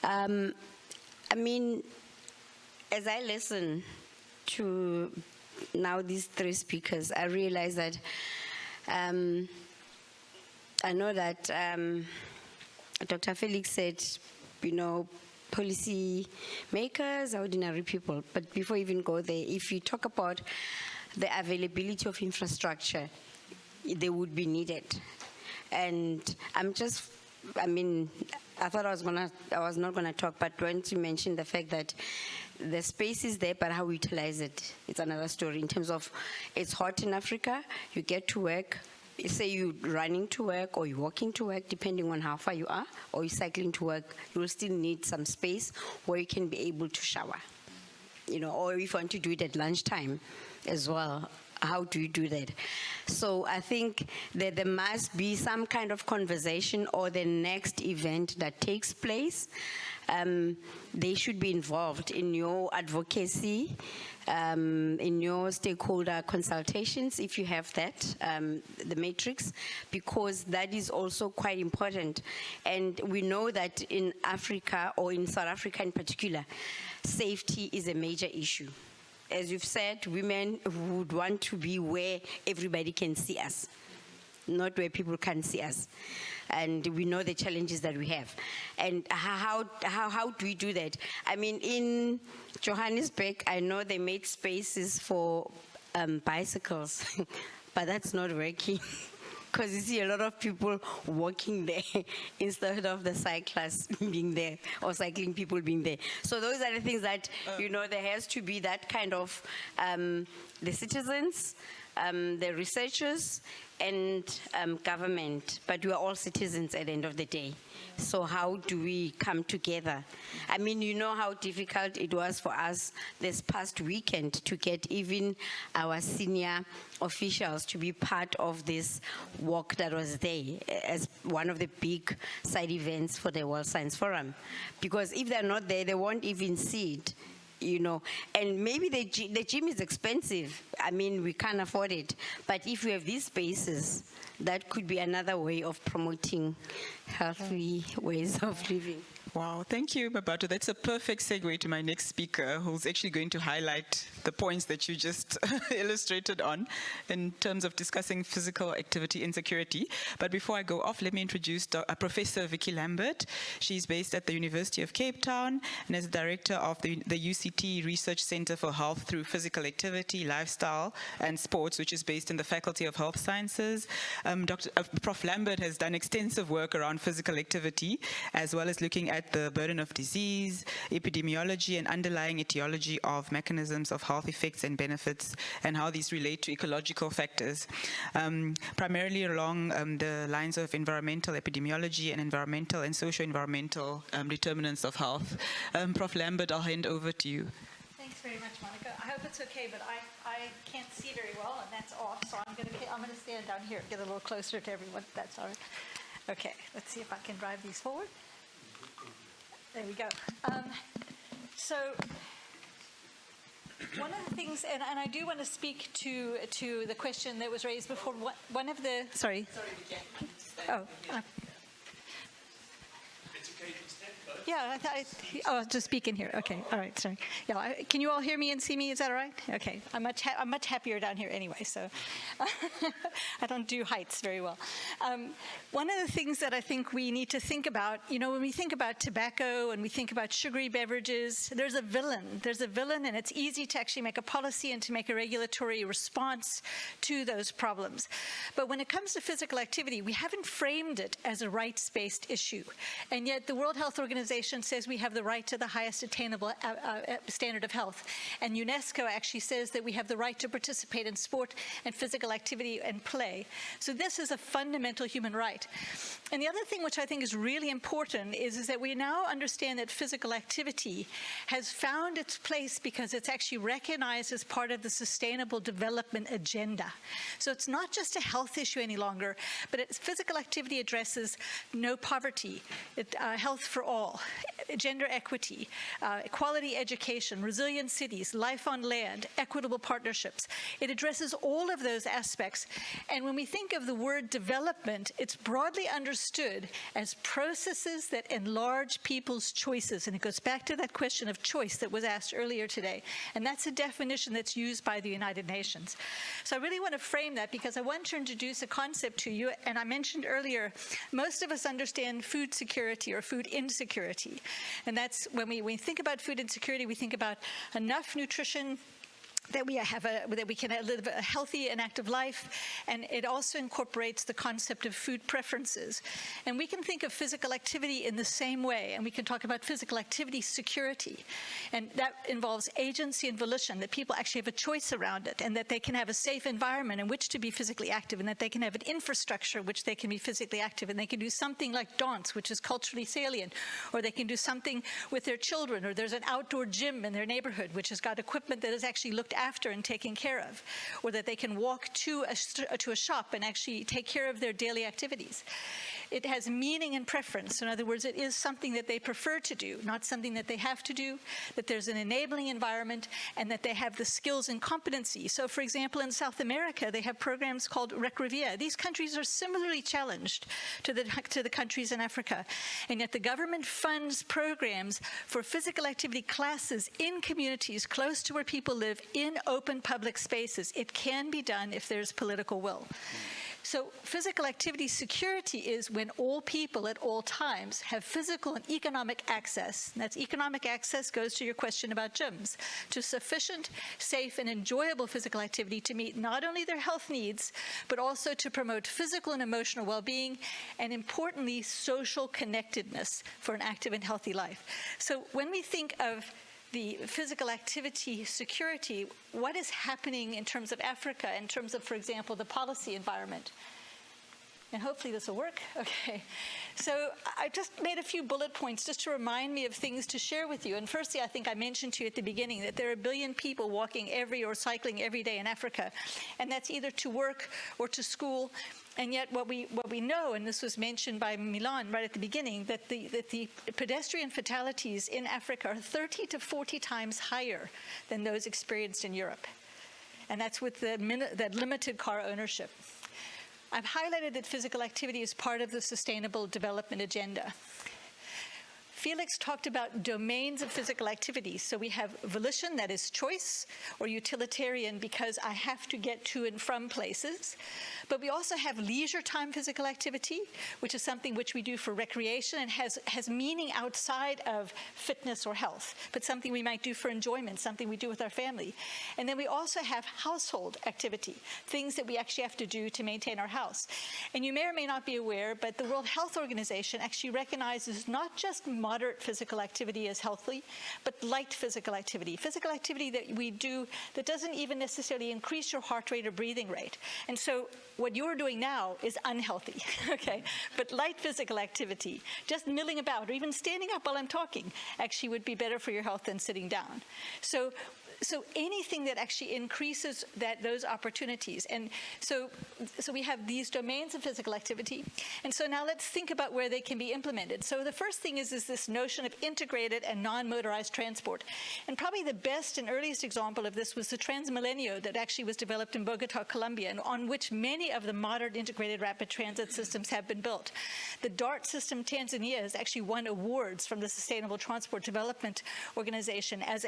A: I mean, as I listen to now these three speakers, I realize that I know that Dr. Felix said, policy makers are ordinary people. But before we even go there, if you talk about the availability of infrastructure, they would be needed. And I thought I was not gonna talk, but when you mentioned the fact that the space is there, but how we utilize it, it's another story. In terms of, it's hot in Africa, you get to work, say you're running to work or you're walking to work, depending on how far you are, or you're cycling to work, you will still need some space where you can be able to shower. Or if you want to do it at lunchtime as well, how do you do that? So I think that there must be some kind of conversation, or the next event that takes place, they should be involved in your advocacy, in your stakeholder consultations, if you have that, the matrix, because that is also quite important. And we know that in Africa, or in South Africa in particular, safety is a major issue. As you've said, women would want to be where everybody can see us, not where people can't see us. And we know the challenges that we have. And how do we do that? I mean, in Johannesburg, I know they made spaces for bicycles, but that's not working. because you see a lot of people walking there instead of the cyclists being there or cycling people being there. So those are the things that, you know, there has to be that kind of the citizens, the researchers, and government, but we are all citizens at the end of the day. So how do we come together? I mean, you know how difficult it was for us this past weekend to get even our senior officials to be part of this walk that was there as one of the big side events for the World Science Forum. Because if they're not there, they won't even see it. You know, and maybe the gym is expensive. I mean, we can't afford it. But if we have these spaces, that could be another way of promoting healthy ways of living.
B: Wow, thank you, Mabatu. That's a perfect segue to my next speaker, who's actually going to highlight the points that you just illustrated on in terms of discussing physical activity insecurity. But before I go off, let me introduce Professor Vicky Lambert. She's based at the University of Cape Town and is director of the UCT Research Center for Health through Physical Activity, Lifestyle and Sports, which is based in the Faculty of Health Sciences. Prof. Lambert has done extensive work around physical activity, as well as looking at the burden of disease, epidemiology, and underlying etiology of mechanisms of health effects and benefits, and how these relate to ecological factors, primarily along the lines of environmental epidemiology and environmental and socio-environmental determinants of health. Prof. Lambert, I'll hand over to you.
F: Thanks very much, Monica. I hope it's okay, but I can't see very well, and that's off, so I'm going to stand down here, get a little closer to everyone, if that's all right. Okay, let's see if I can drive these forward. There we go. So one of the things, and I do want to speak to the question that was raised before. One of the, sorry. Oh. Yeah, oh, just speak in here. Okay, all right, sorry. Yeah, can you all hear me and see me? Is that all right? Okay, I'm much happier down here anyway, so I don't do heights very well. One of the things that I think we need to think about, you know, when we think about tobacco and we think about sugary beverages, there's a villain. There's a villain, and it's easy to actually make a policy and to make a regulatory response to those problems. But when it comes to physical activity, we haven't framed it as a rights-based issue, and yet the World Health Organization says we have the right to the highest attainable standard of health. And UNESCO actually says that we have the right to participate in sport and physical activity and play. So this is a fundamental human right. And the other thing which I think is really important is that we now understand that physical activity has found its place because it's actually recognized as part of the Sustainable Development Agenda. So it's not just a health issue any longer, but physical activity addresses no poverty, health for all, gender equity, quality education, resilient cities, life on land, equitable partnerships. It addresses all of those aspects. And when we think of the word development, it's broadly understood as processes that enlarge people's choices. And it goes back to that question of choice that was asked earlier today. And that's a definition that's used by the United Nations. So I really want to frame that because I want to introduce a concept to you. And I mentioned earlier, most of us understand food security or food insecurity. And that's when we think about food insecurity, we think about enough nutrition that we can live a healthy and active life, and it also incorporates the concept of food preferences. And we can think of physical activity in the same way, and we can talk about physical activity security, and that involves agency and volition, that people actually have a choice around it, and that they can have a safe environment in which to be physically active, and that they can have an infrastructure in which they can be physically active, and they can do something like dance, which is culturally salient, or they can do something with their children, or there's an outdoor gym in their neighborhood which has got equipment that is actually looked after and taken care of, or that they can walk to a shop and actually take care of their daily activities. It has meaning and preference. In other words, it is something that they prefer to do, not something that they have to do, that there's an enabling environment, and that they have the skills and competency. So, for example, in South America, they have programs called Recrevia. These countries are similarly challenged to the countries in Africa, and yet the government funds programs for physical activity classes in communities close to where people live in open public spaces. It can be done if there's political will. So physical activity security is when all people at all times have physical and economic access. And that's economic access goes to your question about gyms, to sufficient, safe, and enjoyable physical activity to meet not only their health needs, but also to promote physical and emotional well-being, and importantly, social connectedness for an active and healthy life. So when we think of the physical activity security, what is happening in terms of Africa, in terms of, for example, the policy environment? And hopefully this will work. Okay. So I just made a few bullet points just to remind me of things to share with you. And firstly, I think I mentioned to you at the beginning that there are 1 billion people walking or cycling every day in Africa. And that's either to work or to school. And yet what we know, and this was mentioned by Milan right at the beginning, that the pedestrian fatalities in Africa are 30 to 40 times higher than those experienced in Europe. And that's with that limited car ownership. I've highlighted that physical activity is part of the Sustainable Development Agenda. Felix talked about domains of physical activity. So we have volition, that is choice, or utilitarian, because I have to get to and from places. But we also have leisure time physical activity, which is something which we do for recreation and has meaning outside of fitness or health, but something we might do for enjoyment, something we do with our family. And then we also have household activity, things that we actually have to do to maintain our house. And you may or may not be aware, but the World Health Organization actually recognizes not just moderate physical activity as healthy, but light physical activity that we do that doesn't even necessarily increase your heart rate or breathing rate. And so what you're doing now is unhealthy, okay? But light physical activity, just milling about or even standing up while I'm talking, actually would be better for your health than sitting down. So anything that actually increases those opportunities. And so we have these domains of physical activity. And so now let's think about where they can be implemented. So the first thing is this notion of integrated and non-motorized transport. And probably the best and earliest example of this was the Transmilenio that actually was developed in Bogota, Colombia, and on which many of the modern integrated rapid transit systems have been built. The DART system Tanzania has actually won awards from the Sustainable Transport Development Organization as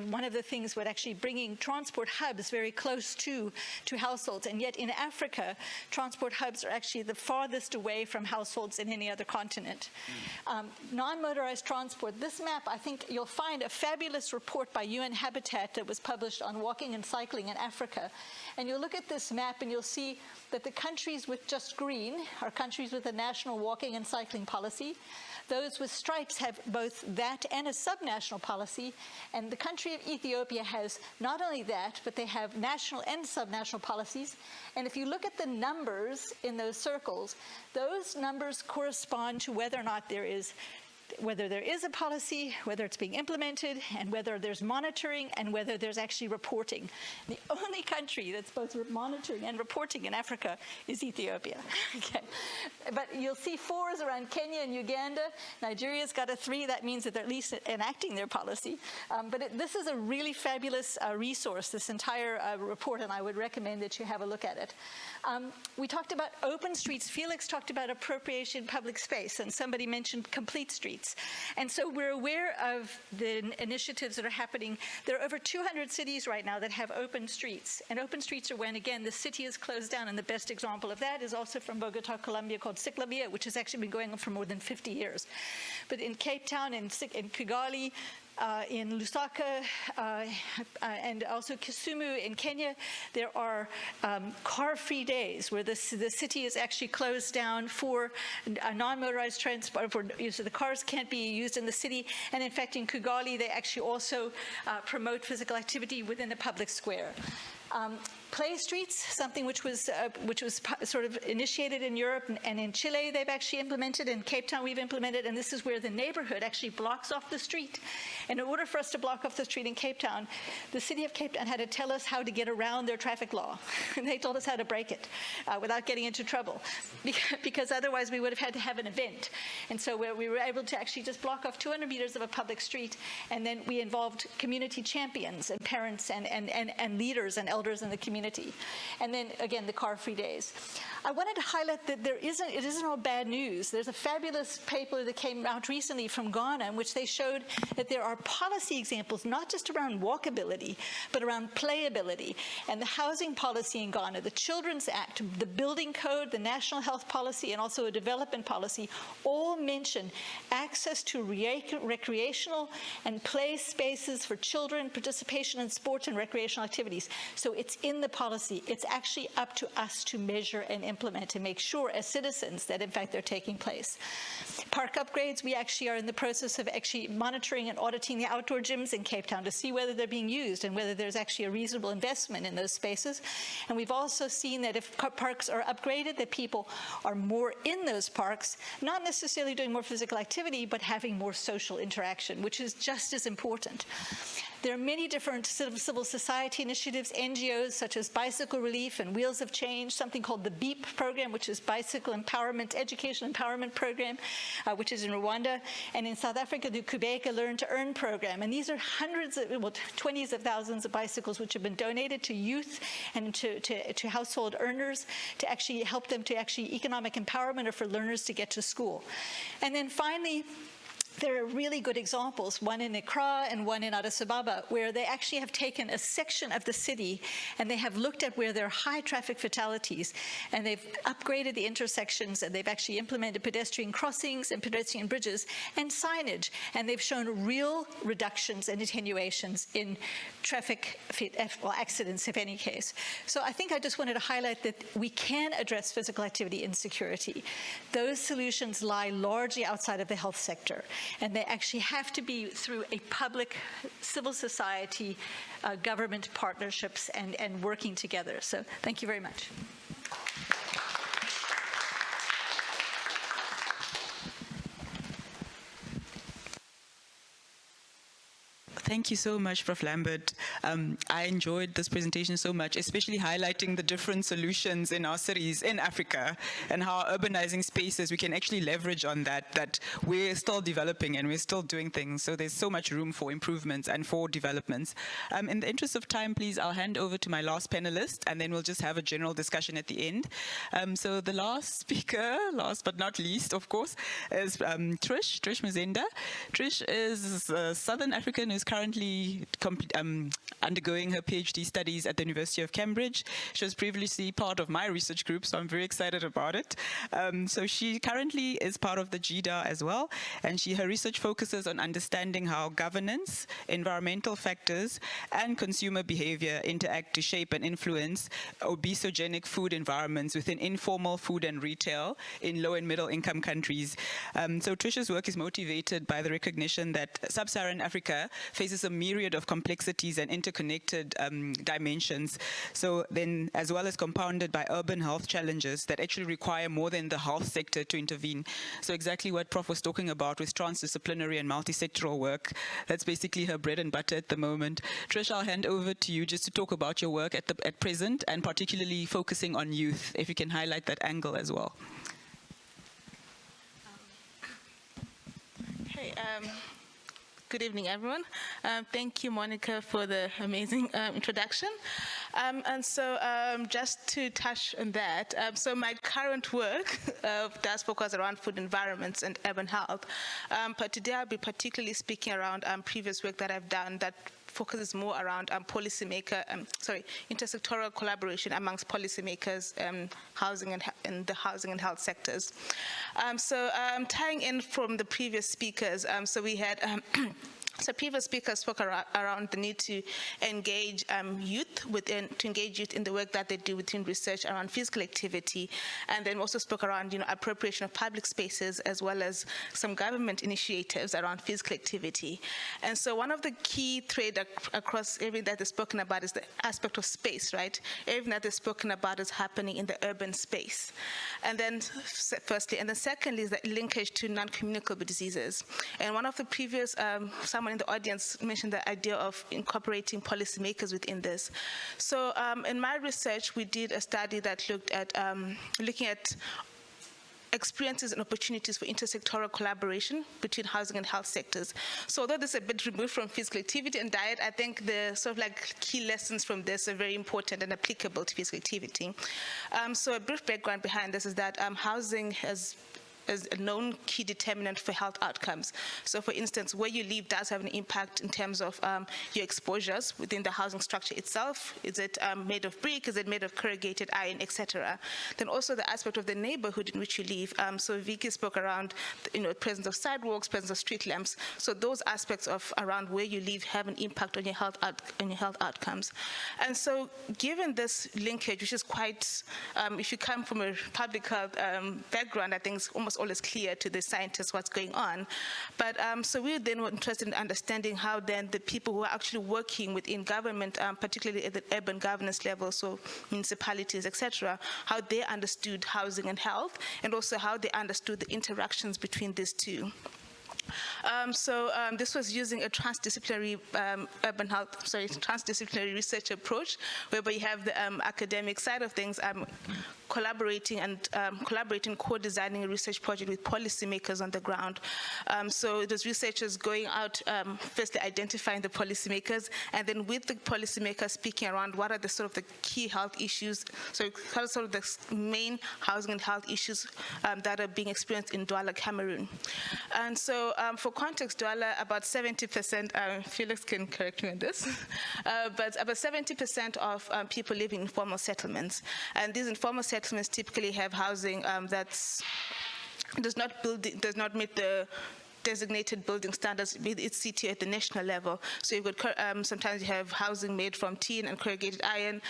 F: one of the things with actually bringing transport hubs very close to households. And yet in Africa, transport hubs are actually the farthest away from households in any other continent. Non-motorized transport, this map, I think you'll find a fabulous report by UN Habitat that was published on walking and cycling in Africa. And you'll look at this map and you'll see that the countries with just green are countries with a national walking and cycling policy. Those with stripes have both that and a subnational policy, and the country of Ethiopia has not only that, but they have national and subnational policies. And if you look at the numbers in those circles, those numbers correspond to whether or not there is a policy, whether it's being implemented, and whether there's monitoring, and whether there's actually reporting. The only country that's both monitoring and reporting in Africa is Ethiopia. Okay. But you'll see 4s around Kenya and Uganda. Nigeria's got a 3. That means that they're at least enacting their policy. This is a really fabulous resource, this entire report, and I would recommend that you have a look at it. We talked about open streets. Felix talked about appropriation public space, and somebody mentioned complete streets. And so we're aware of the initiatives that are happening. There are over 200 cities right now that have open streets. And open streets are when, again, the city is closed down. And the best example of that is also from Bogota, Colombia, called Ciclavia, which has actually been going on for more than 50 years. But in Cape Town, in Kigali, in Lusaka, and also Kisumu in Kenya, there are car-free days where the city is actually closed down for non-motorized transport. So the cars can't be used in the city. And in fact, in Kigali, they actually also promote physical activity within the public square. Play streets, something which was sort of initiated in Europe, and in Chile they've actually implemented, in Cape Town we've implemented, and this is where the neighborhood actually blocks off the street. And in order for us to block off the street in Cape Town, the city of Cape Town had to tell us how to get around their traffic law. And they told us how to break it without getting into trouble, because otherwise we would have had to have an event. And so we were able to actually just block off 200 meters of a public street, and then we involved community champions and parents and leaders and elders in the community community. And then again, the car-free days. I wanted to highlight that it isn't all bad news. There's a fabulous paper that came out recently from Ghana in which they showed that there are policy examples, not just around walkability, but around playability. And the housing policy in Ghana, the Children's Act, the Building Code, the National Health Policy, and also a development policy all mention access to recreational and play spaces for children, participation in sports and recreational activities. So it's in the policy. It's actually up to us to measure and implement to make sure as citizens that in fact they're taking place. Park upgrades, we actually are in the process of actually monitoring and auditing the outdoor gyms in Cape Town to see whether they're being used and whether there's actually a reasonable investment in those spaces. And we've also seen that if parks are upgraded, that people are more in those parks, not necessarily doing more physical activity, but having more social interaction, which is just as important. There are many different civil society initiatives, NGOs such as Bicycle Relief and Wheels of Change, something called the BEEP program, which is Bicycle Empowerment, Education Empowerment Program, which is in Rwanda, and in South Africa, the Kubeka Learn to Earn program. And these are hundreds of, well, 20s of thousands of bicycles which have been donated to youth and to household earners to actually help them to actually economic empowerment or for learners to get to school. And then finally, there are really good examples, one in Accra and one in Addis Ababa, where they actually have taken a section of the city and they have looked at where there are high traffic fatalities, and they've upgraded the intersections, and they've actually implemented pedestrian crossings and pedestrian bridges and signage, and they've shown real reductions and attenuations in traffic accidents, if any case. So I think I just wanted to highlight that we can address physical activity insecurity. Those solutions lie largely outside of the health sector, and they actually have to be through a public, civil society, government partnerships and working together. So thank you very much.
B: Thank you so much, Prof. Lambert. I enjoyed this presentation so much, especially highlighting the different solutions in our cities in Africa and how urbanizing spaces, we can actually leverage on that we're still developing and we're still doing things. So there's so much room for improvements and for developments. In the interest of time, please, I'll hand over to my last panelist, and then we'll just have a general discussion at the end. So the last speaker, last but not least, of course, is Trish Muzenda. Trish is a Southern African who's currently undergoing her PhD studies at the University of Cambridge. She was previously part of my research group, so I'm very excited about it. So she currently is part of the GIDA as well, and her research focuses on understanding how governance, environmental factors, and consumer behavior interact to shape and influence obesogenic food environments within informal food and retail in low and middle income countries. So Trisha's work is motivated by the recognition that sub-Saharan Africa faces a myriad of complexities and interconnected dimensions. So then, as well as compounded by urban health challenges that actually require more than the health sector to intervene. So exactly what Prof was talking about with transdisciplinary and multi-sectoral work, that's basically her bread and butter at the moment. Trish, I'll hand over to you just to talk about your work at present, and particularly focusing on youth, if you can highlight that angle as well.
L: Hey, good evening, everyone. Thank you, Monica, for the amazing introduction. And so just to touch on that, so my current work does focus around food environments and urban health. But today I'll be particularly speaking around previous work that I've done that focuses more around intersectoral collaboration amongst policymakers, housing and in the housing and health sectors. So tying in from the previous speakers, so we had So previous speakers spoke around the need to engage youth in the work that they do within research around physical activity, and then also spoke around appropriation of public spaces as well as some government initiatives around physical activity. And so one of the key threads across everything that is spoken about is the aspect of space, right? Everything that is spoken about is happening in the urban space. And then firstly, and then secondly is the linkage to non-communicable diseases. And one of the previous, someone in the audience mentioned the idea of incorporating policymakers within this. So in my research, we did a study that looked at experiences and opportunities for intersectoral collaboration between housing and health sectors. So although this is a bit removed from physical activity and diet, I think the sort of like key lessons from this are very important and applicable to physical activity. So a brief background behind this is that housing is a known key determinant for health outcomes. So for instance, where you live does have an impact in terms of your exposures within the housing structure itself. Is it made of brick? Is it made of corrugated iron, etc.? Then also the aspect of the neighborhood in which you live. So Vicky spoke around, presence of sidewalks, presence of street lamps. So those aspects of around where you live have an impact on your health outcomes. And so given this linkage, which is quite, if you come from a public health background, I think it's almost always clear to the scientists what's going on. But so we then were interested in understanding how then the people who are actually working within government, particularly at the urban governance level, so municipalities, etc., how they understood housing and health, and also how they understood the interactions between these two. This was using a transdisciplinary transdisciplinary research approach, whereby you have the academic side of things collaborating and co-designing a research project with policymakers on the ground. So it was researchers going out, firstly identifying the policymakers, and then with the policymakers speaking around what are the sort of the key health issues, so sort of the main housing and health issues that are being experienced in Douala, Cameroon. And so for context, Douala, about 70%, Felix can correct me on this, but about 70% of people live in informal settlements. And these informal settlements typically have housing that does not meet the designated building standards with its CT at the national level. So you've got sometimes you have housing made from tin and corrugated iron,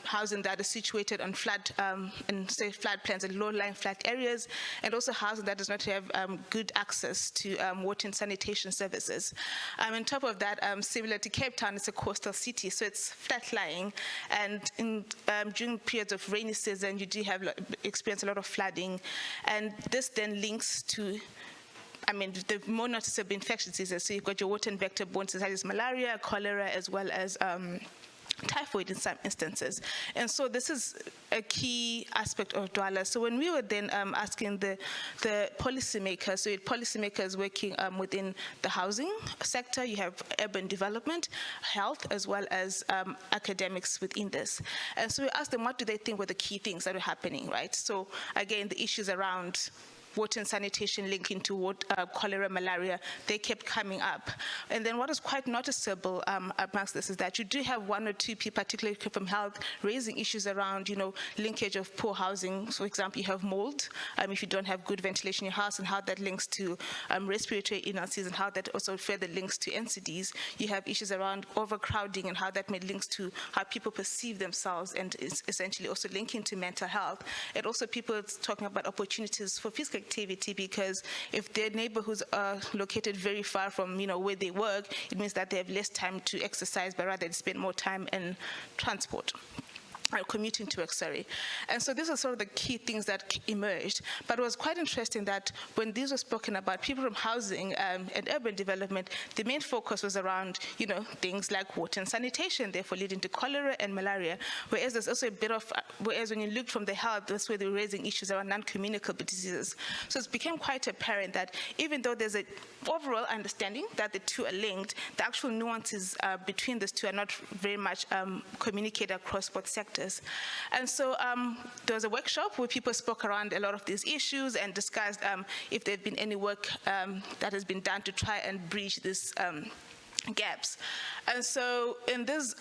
L: housing that is situated on flat and say floodplains and low-lying flat areas, and also housing that does not have good access to water and sanitation services. On top of that, similar to Cape Town, it's a coastal city, so it's flat-lying, and during periods of rainy season, you do have experience a lot of flooding, and this then links to the more noticeable infectious diseases. So you've got your water and vector-borne diseases, malaria, cholera, as well as typhoid in some instances. And so this is a key aspect of Douala. So when we were then asking the policymakers, so you had policymakers working within the housing sector, you have urban development, health, as well as academics within this. And so we asked them, what do they think were the key things that are happening, right? So again, the issues around water and sanitation linking to cholera, malaria, they kept coming up. And then what is quite noticeable amongst this is that you do have one or two people, particularly from health, raising issues around, linkage of poor housing. So, for example, you have mold, if you don't have good ventilation in your house, and how that links to respiratory illnesses, and how that also further links to NCDs. You have issues around overcrowding and how that may links to how people perceive themselves, and is essentially also linking to mental health. And also people talking about opportunities for physical activity, because if their neighborhoods are located very far from where they work, it means that they have less time to exercise, but rather they spend more time in transport. Commuting to work, sorry. And so these are sort of the key things that emerged. But it was quite interesting that when these were spoken about, people from housing and urban development, the main focus was around, things like water and sanitation, therefore leading to cholera and malaria. Whereas there's also a bit of, whereas when you look from the health, that's where they're raising issues around non-communicable diseases. So it became quite apparent that even though there's an overall understanding that the two are linked, the actual nuances between these two are not very much communicated across both sectors. And so there was a workshop where people spoke around a lot of these issues and discussed if there had been any work that has been done to try and bridge this gaps. And so in this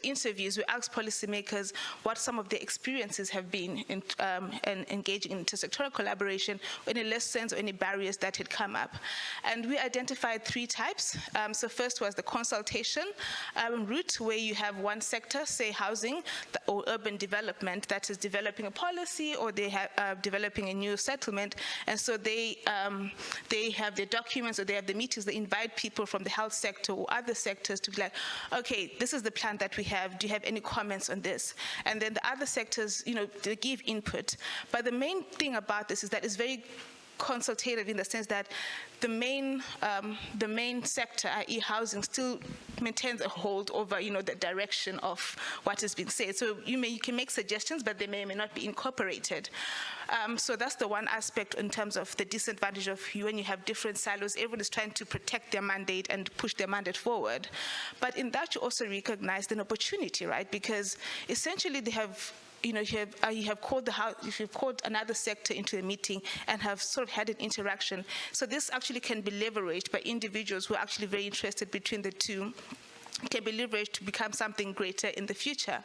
L: interviews, we asked policymakers what some of their experiences have been in engaging in intersectoral collaboration, any lessons or any barriers that had come up. And we identified three types. So first was the consultation route, where you have one sector, say housing or urban development, that is developing a policy, or they have developing a new settlement. And so they have their documents, or they have the meetings, they invite people from the health sector or other sectors to be like, okay, this is the plan that we have. Do you have any comments on this? And then the other sectors, they give input. But the main thing about this is that it's very consultative in the sense that the main sector, i.e. housing, still maintains a hold over, the direction of what is being said. So you can make suggestions, but they may or may not be incorporated. So that's the one aspect in terms of the disadvantage of when you have different silos. Everyone is trying to protect their mandate and push their mandate forward. But in that, you also recognize an opportunity, right? Because essentially they have, you have called the house, if you've called another sector into a meeting and have sort of had an interaction. So this actually can be leveraged by individuals who are actually very interested between the two, can be leveraged to become something greater in the future.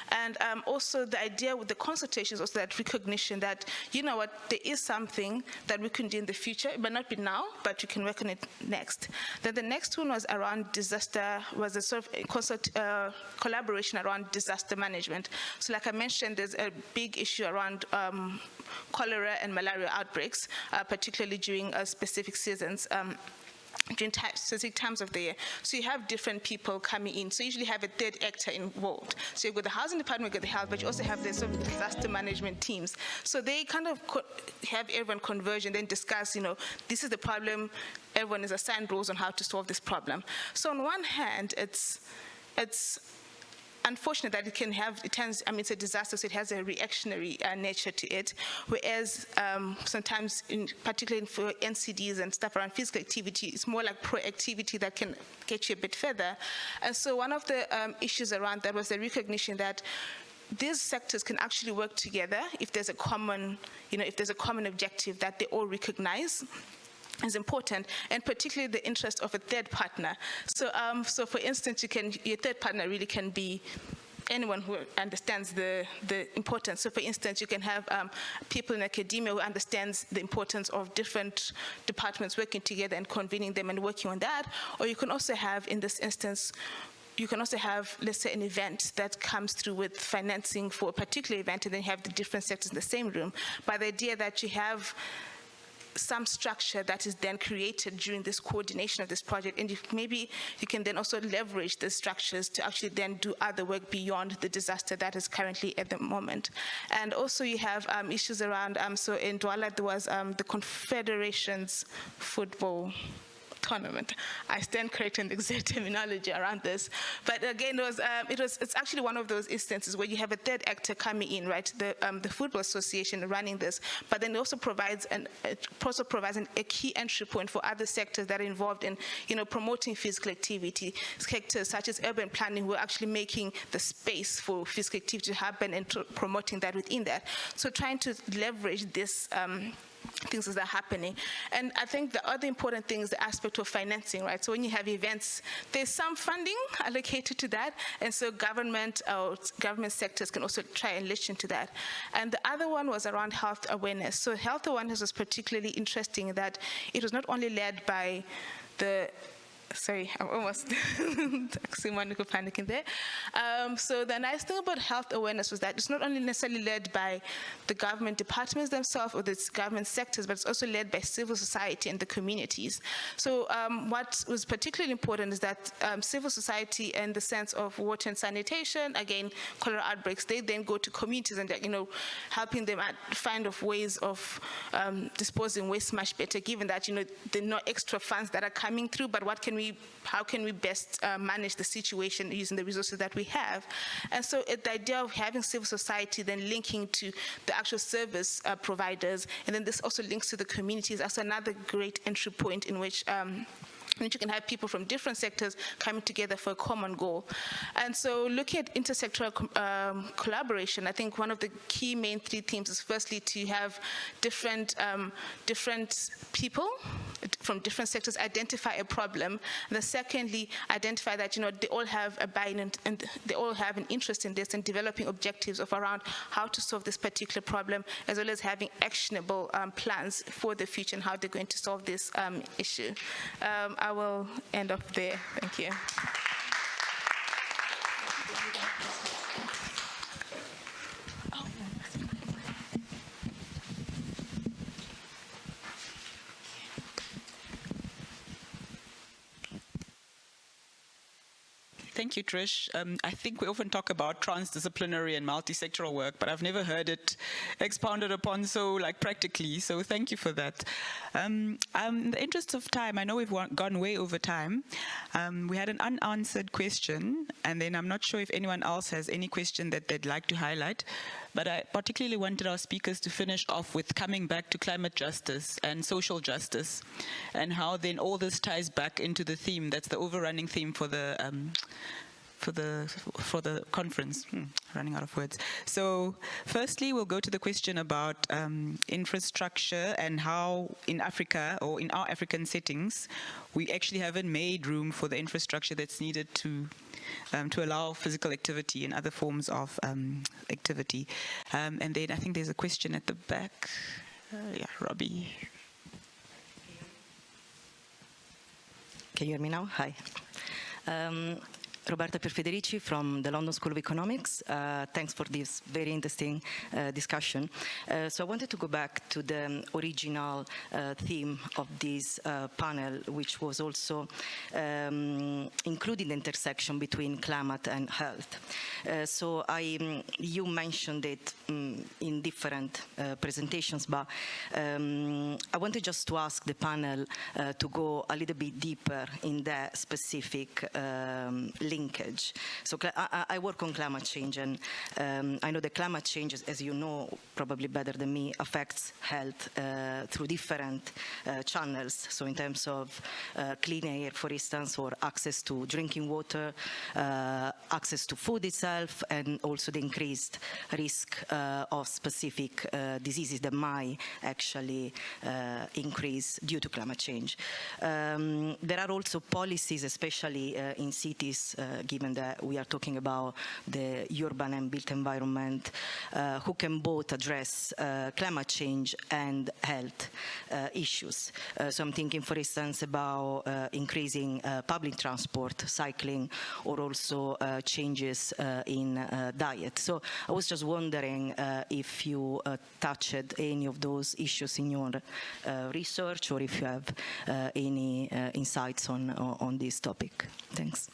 L: And also the idea with the consultation is also that recognition that, there is something that we can do in the future. It might not be now, but you can work on it next. Then the next one was around disaster, was a sort of collaboration around disaster management. So like I mentioned, there's a big issue around cholera and malaria outbreaks, particularly during specific seasons. During specific times of the year. So you have different people coming in. So you usually have a third actor involved. So you've got the housing department, you've got the health, but you also have the sort of disaster management teams. So they kind of have everyone converge and then discuss, this is the problem, everyone is assigned roles on how to solve this problem. So on one hand, it's unfortunate that it's a disaster, so it has a reactionary nature to it, whereas sometimes, particularly for NCDs and stuff around physical activity, it's more like proactivity that can get you a bit further. And so one of the issues around that was the recognition that these sectors can actually work together if there's a common, objective that they all recognize is important, and particularly the interest of a third partner. So, for instance, your third partner really can be anyone who understands the importance. So, for instance, you can have people in academia who understands the importance of different departments working together and convening them and working on that. Or you can also have, in this instance, let's say, an event that comes through with financing for a particular event, and then you have the different sectors in the same room. But the idea that you have some structure that is then created during this coordination of this project, and maybe you can then also leverage the structures to actually then do other work beyond the disaster that is currently at the moment. And also you have issues around, so in Douala there was the Confederations football tournament. I stand corrected in the exact terminology around this, but again, it's actually one of those instances where you have a third actor coming in, right? The football association running this, but then it also provides a key entry point for other sectors that are involved in, promoting physical activity. Sectors such as urban planning, who are actually making the space for physical activity to happen and promoting that within that. So trying to leverage this. Things that are happening. And I think the other important thing is the aspect of financing, right? So when you have events, there's some funding allocated to that, and so government sectors can also try and listen to that. And the other one was around health awareness. So health awareness was particularly interesting that it was not only led by sorry, I'm almost panicking there. So the nice thing about health awareness was that it's not only necessarily led by the government departments themselves or the government sectors, but it's also led by civil society and the communities. So what was particularly important is that civil society, in the sense of water and sanitation, again, cholera outbreaks, they then go to communities and helping them find ways of disposing waste much better, given that there are no extra funds that are coming through, but how can we best manage the situation using the resources that we have? And so the idea of having civil society then linking to the actual service providers, and then this also links to the communities as another great entry point in which you can have people from different sectors coming together for a common goal. And so looking at intersectoral collaboration, I think one of the key main three themes is firstly to have different people from different sectors identify a problem. And then secondly, identify that they all have a buy-in and they all have an interest in this, and developing objectives of around how to solve this particular problem, as well as having actionable plans for the future and how they're going to solve this issue. I will end up there. Thank you.
B: Thank you, Trish. I think we often talk about transdisciplinary and multi-sectoral work, but I've never heard it expounded upon so practically. So thank you for that. In the interest of time, I know we've gone way over time. We had an unanswered question, and then I'm not sure if anyone else has any question that they'd like to highlight. But I particularly wanted our speakers to finish off with coming back to climate justice and social justice, and how then all this ties back into the theme. That's the overrunning theme for the conference. Running out of words. So firstly, we'll go to the question about infrastructure and how in Africa, or in our African settings, we actually haven't made room for the infrastructure that's needed to allow physical activity and other forms of activity. And then I think there's a question at the back. Yeah, Robbie.
M: Can you hear me now? Hi. Roberta Perfederici from the London School of Economics. Thanks for this very interesting discussion. So I wanted to go back to the original theme of this panel, which was also including the intersection between climate and health. So you mentioned it in different presentations, but I wanted just to ask the panel to go a little bit deeper in that specific linkage. So I work on climate change, and I know that climate change, as you know probably better than me, affects health through different channels. So in terms of clean air, for instance, or access to drinking water, access to food itself, and also the increased risk of specific diseases that might actually increase due to climate change. There are also policies, especially in cities, given that we are talking about the urban and built environment, who can both address climate change and health issues. So I'm thinking, for instance, about increasing public transport, cycling, or also changes in diet. So I was just wondering if you touched any of those issues in your research, or if you have any insights on this topic. Thanks.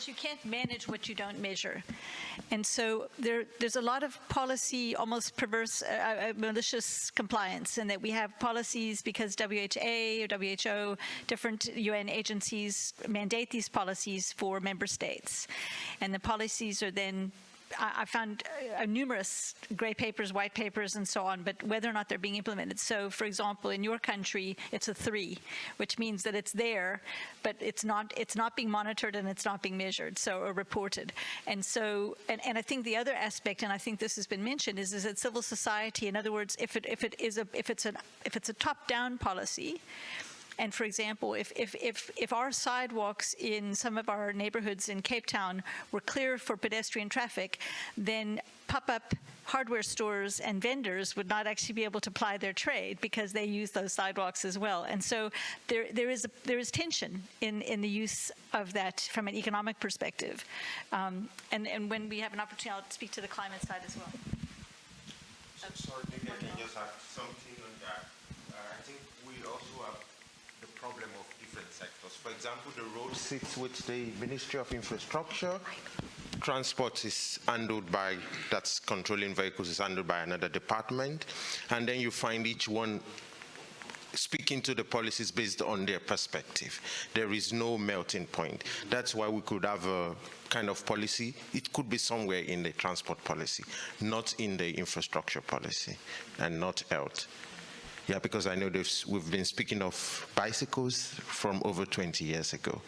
F: You can't manage what you don't measure. And so there's a lot of policy, almost perverse, malicious compliance, and that we have policies because WHA or WHO, different UN agencies mandate these policies for member states. And the policies are then I found numerous gray papers, white papers, and so on, but whether or not they're being implemented. So, for example, in your country, it's a 3, which means that it's there, but it's not being monitored and it's not being measured, or reported. And so, and I think the other aspect, and I think this has been mentioned, is that civil society. In other words, if it's a top-down policy. And for example, if our sidewalks in some of our neighborhoods in Cape Town were clear for pedestrian traffic, then pop-up hardware stores and vendors would not actually be able to ply their trade because they use those sidewalks as well. And so there is tension in the use of that from an economic perspective. And when we have an opportunity, I'll speak to the climate side as well.
G: Sorry, maybe I can just add something on that. I think we also have the problem of different sectors. For example, the road sits with the Ministry of Infrastructure. Transport is handled by, that's controlling vehicles, is handled by another department. And then you find each one speaking to the policies based on their perspective. There is no melting point. That's why we could have a kind of policy. It could be somewhere in the transport policy, not in the infrastructure policy, and not health. Yeah, because I know we've been speaking of bicycles from over 20 years ago.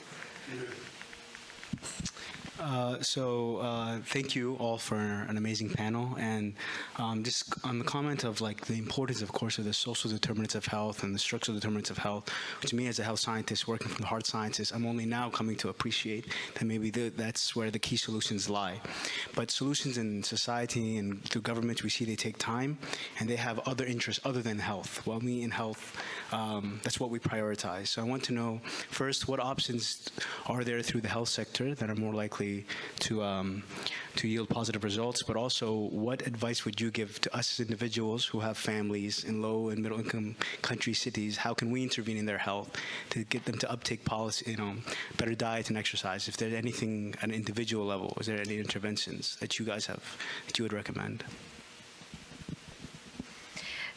K: Thank you all for an amazing panel, and just on the comment of like the importance, of course, of the social determinants of health and the structural determinants of health, which me as a health scientist working from the hard sciences, I'm only now coming to appreciate that maybe that's where the key solutions lie. But solutions in society and through governments, we see they take time and they have other interests other than health. Well, me in health, that's what we prioritize. So I want to know first, what options are there through the health sector that are more likely to yield positive results, but also what advice would you give to us as individuals who have families in low and middle income country cities? How can we intervene in their health to get them to uptake policy, better diet and exercise? If there's anything at an individual level, is there any interventions that you guys have that you would recommend?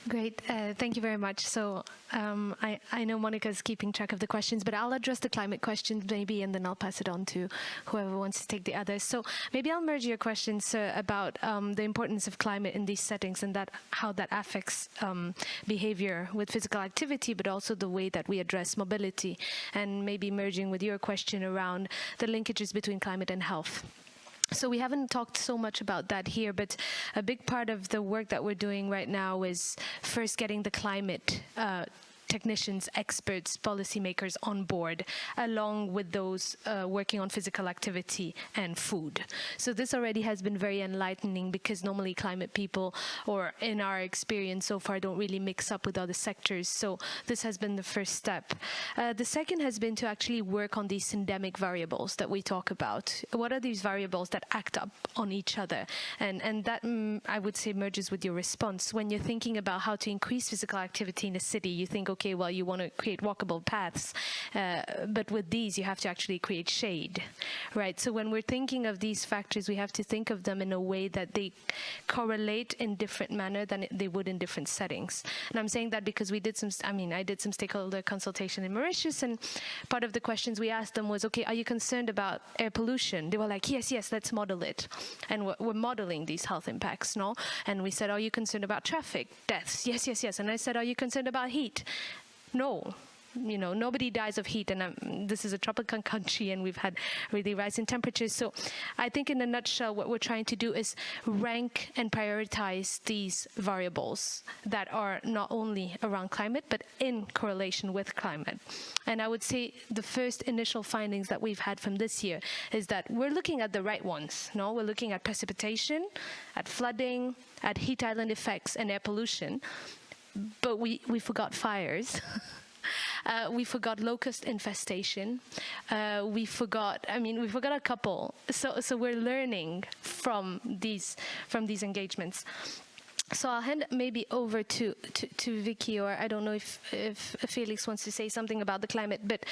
C: Great, thank you very much. So I know Monica's keeping track of the questions, but I'll address the climate questions maybe, and then I'll pass it on to whoever wants to take the others. So maybe I'll merge your questions about the importance of climate in these settings and how that affects behavior with physical activity, but also the way that we address mobility, and maybe merging with your question around the linkages between climate and health. So we haven't talked so much about that here, but a big part of the work that we're doing right now is first getting the climate technicians, experts, policymakers on board, along with those working on physical activity and food. So this already has been very enlightening, because normally climate people, or in our experience so far, don't really mix up with other sectors. So this has been the first step. The second has been to actually work on these syndemic variables that we talk about. What are these variables that act up on each other? And that, I would say, merges with your response. When you're thinking about how to increase physical activity in a city, you think, okay, well, you want to create walkable paths, but with these, you have to actually create shade, right? So when we're thinking of these factors, we have to think of them in a way that they correlate in different manner than they would in different settings. And I'm saying that because I did some stakeholder consultation in Mauritius, and part of the questions we asked them was, okay, are you concerned about air pollution? They were like, yes, let's model it. And we're modeling these health impacts, no? And we said, are you concerned about traffic, deaths? Yes. And I said, are you concerned about heat? No. Nobody dies of heat, and this is a tropical country, and we've had really rising temperatures. So I think in a nutshell, what we're trying to do is rank and prioritize these variables that are not only around climate, but in correlation with climate. And I would say the first initial findings that we've had from this year is that we're looking at the right ones. No, we're looking at precipitation, at flooding, at heat island effects, and air pollution. But we forgot fires. We forgot locust infestation. We forgot a couple. So we're learning from these engagements. So I'll hand maybe over to Vicky, or I don't know if Felix wants to say something about the climate, but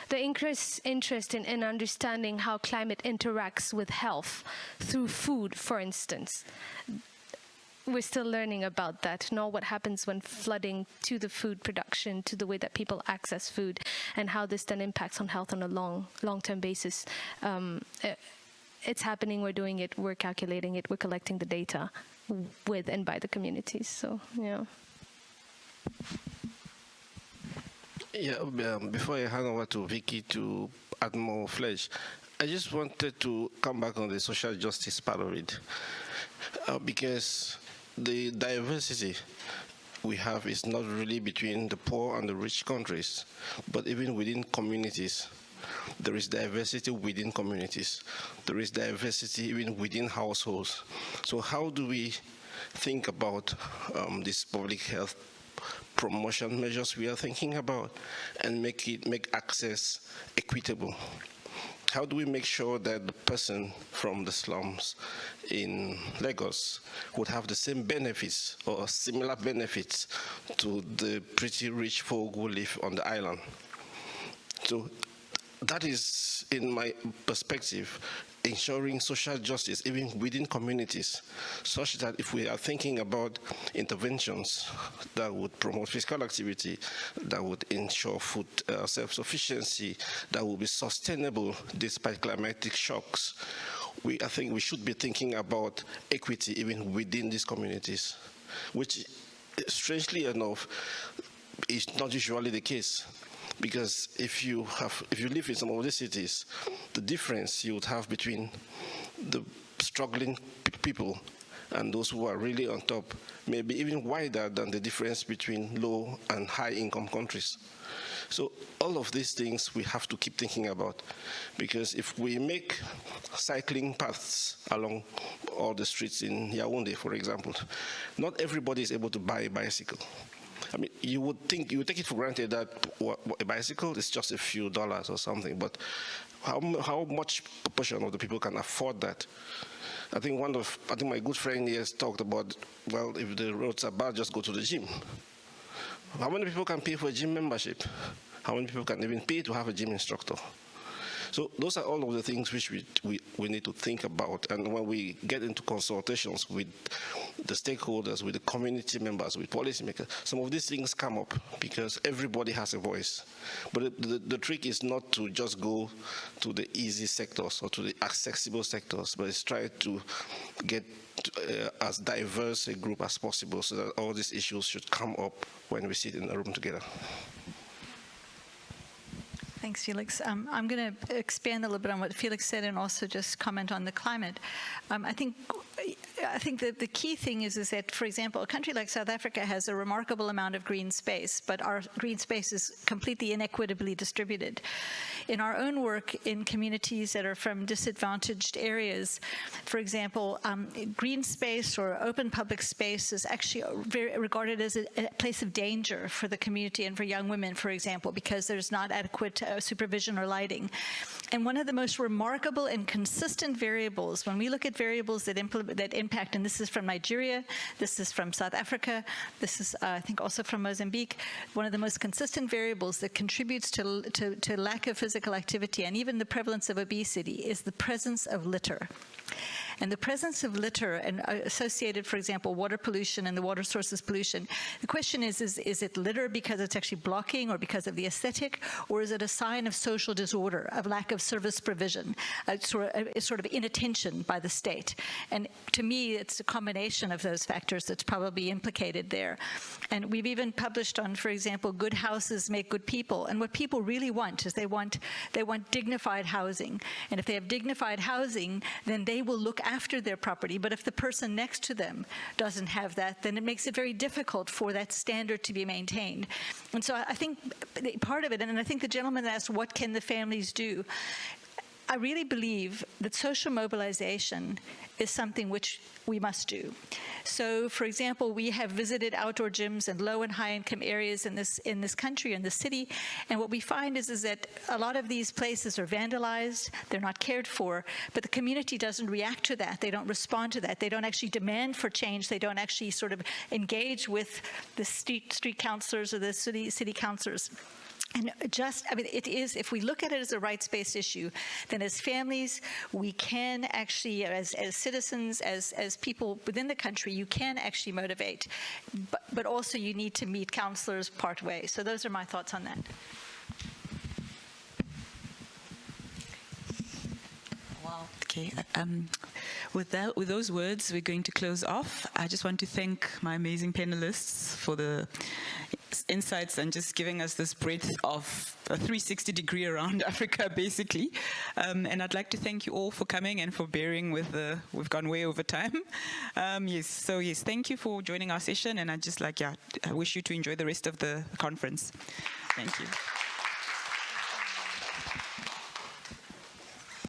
C: the interest in understanding how climate interacts with health through food, for instance. We're still learning about that, what happens when flooding to the food production, to the way that people access food, and how this then impacts on health on a long-term basis. It's happening, we're doing it, we're calculating it, we're collecting the data with and by the communities, so, yeah.
H: Yeah, before I hand over to Vicky to add more flesh, I just wanted to come back on the social justice part of it, because the diversity we have is not really between the poor and the rich countries, but even within communities. There is diversity within communities. There is diversity even within households. So how do we think about these public health promotion measures we are thinking about and make access equitable? How do we make sure that the person from the slums in Lagos would have the same benefits or similar benefits to the pretty rich folk who live on the island? So that is, in my perspective, ensuring social justice even within communities, such that if we are thinking about interventions that would promote physical activity, that would ensure food self-sufficiency, that will be sustainable despite climatic shocks, I think we should be thinking about equity even within these communities, which, strangely enough, is not usually the case. Because if you live in some of these cities, the difference you would have between the struggling people and those who are really on top may be even wider than the difference between low and high income countries. So all of these things we have to keep thinking about, because if we make cycling paths along all the streets in Yaoundé, for example, not everybody is able to buy a bicycle. I mean, you would take it for granted that a bicycle is just a few dollars or something, but how much proportion of the people can afford that? I think my good friend here has talked about, well, if the roads are bad, just go to the gym. How many people can pay for a gym membership? How many people can even pay to have a gym instructor? So those are all of the things which we need to think about. And when we get into consultations with the stakeholders, with the community members, with policymakers, some of these things come up because everybody has a voice. But the trick is not to just go to the easy sectors or to the accessible sectors, but it's try to get as diverse a group as possible so that all these issues should come up when we sit in a room together.
F: Thanks, Felix. I'm going to expand a little bit on what Felix said and also just comment on the climate. I think that the key thing is that, for example, a country like South Africa has a remarkable amount of green space, but our green space is completely inequitably distributed. In our own work in communities that are from disadvantaged areas, for example, green space or open public space is actually regarded as a place of danger for the community and for young women, for example, because there's not adequate supervision or lighting. And one of the most remarkable and consistent variables, when we look at variables that impact, and this is from Nigeria, this is from South Africa, this is, I think, also from Mozambique, one of the most consistent variables that contributes to lack of physical activity and even the prevalence of obesity is the presence of litter. And the presence of litter and associated, for example, water pollution and the water sources pollution, the question is it litter because it's actually blocking or because of the aesthetic, or is it a sign of social disorder, of lack of service provision, sort of inattention by the state? And to me, it's a combination of those factors that's probably implicated there. And we've even published on, for example, good houses make good people. And what people really want is they want dignified housing. And if they have dignified housing, then they will look after their property. But if the person next to them doesn't have that, then it makes it very difficult for that standard to be maintained. And so I think part of it, and I think the gentleman asked, what can the families do? I really believe that social mobilization is something which we must do. So, for example, we have visited outdoor gyms in low and high income areas in this country, in the city, and what we find is that a lot of these places are vandalized, they're not cared for, but the community doesn't react to that, they don't respond to that, they don't actually demand for change, they don't actually sort of engage with the street councilors or the city councilors. And it is, if we look at it as a rights-based issue, then as families, we can actually, as citizens, as people within the country, you can actually motivate. But also you need to meet counselors part way. So those are my thoughts on that.
B: Wow. Okay. With those words, we're going to close off. I just want to thank my amazing panelists for the insights and just giving us this breadth of a 360 degree around Africa, basically. And I'd like to thank you all for coming and for bearing with we've gone way over time. Yes, thank you for joining our session, and I wish you to enjoy the rest of the conference. Thank you.